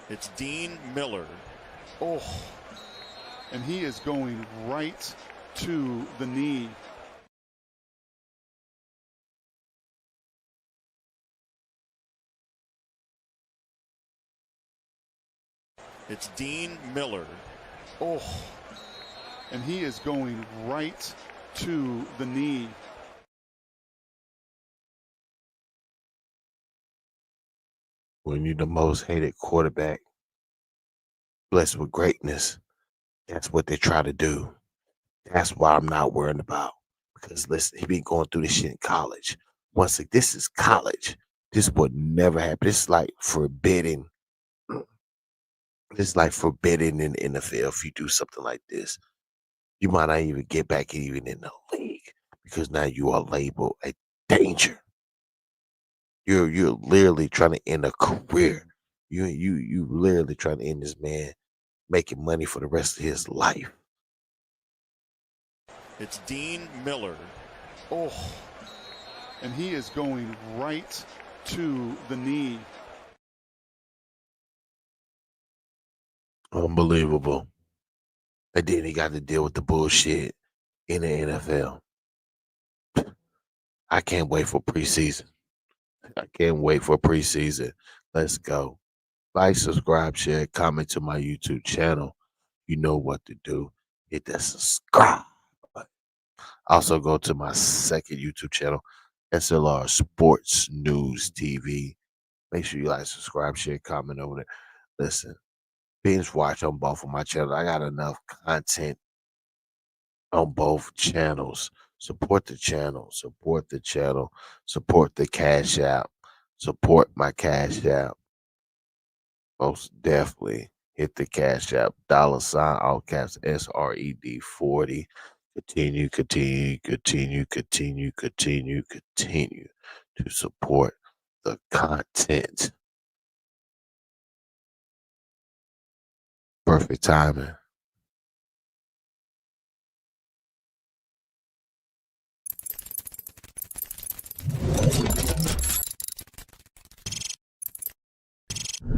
It's Dean Miller. Oh, and he is going right to the knee. It's Dean Miller. Oh, and he is going right to the knee. When you're the most hated quarterback, blessed with greatness, that's what they try to do. That's why I'm not worried about. Because listen, he been going through this shit in college. Once again, this is college. This would never happen. It's like forbidden. It's like forbidden in the NFL if you do something like this. You might not even get back even in the league because now you are labeled a danger. You're literally trying to end a career. You literally trying to end this man making money for the rest of his life. It's Dean Miller. Oh, and he is going right to the knee. Unbelievable. And then he got to deal with the bullshit in the NFL. I can't wait for preseason. I can't wait for preseason. Let's go. Like, subscribe, share, comment to my YouTube channel. You know what to do. Hit that subscribe button. Also, go to my second YouTube channel, S.L.R Sports News TV. Make sure you like, subscribe, share, comment over there. Listen, binge watch on both of my channels. I got enough content on both channels. Support the channel. Support the channel. Support the Cash App. Support my Cash App. Most definitely hit the Cash App. $, all caps, SRED 40. Continue to support the content. Perfect timing.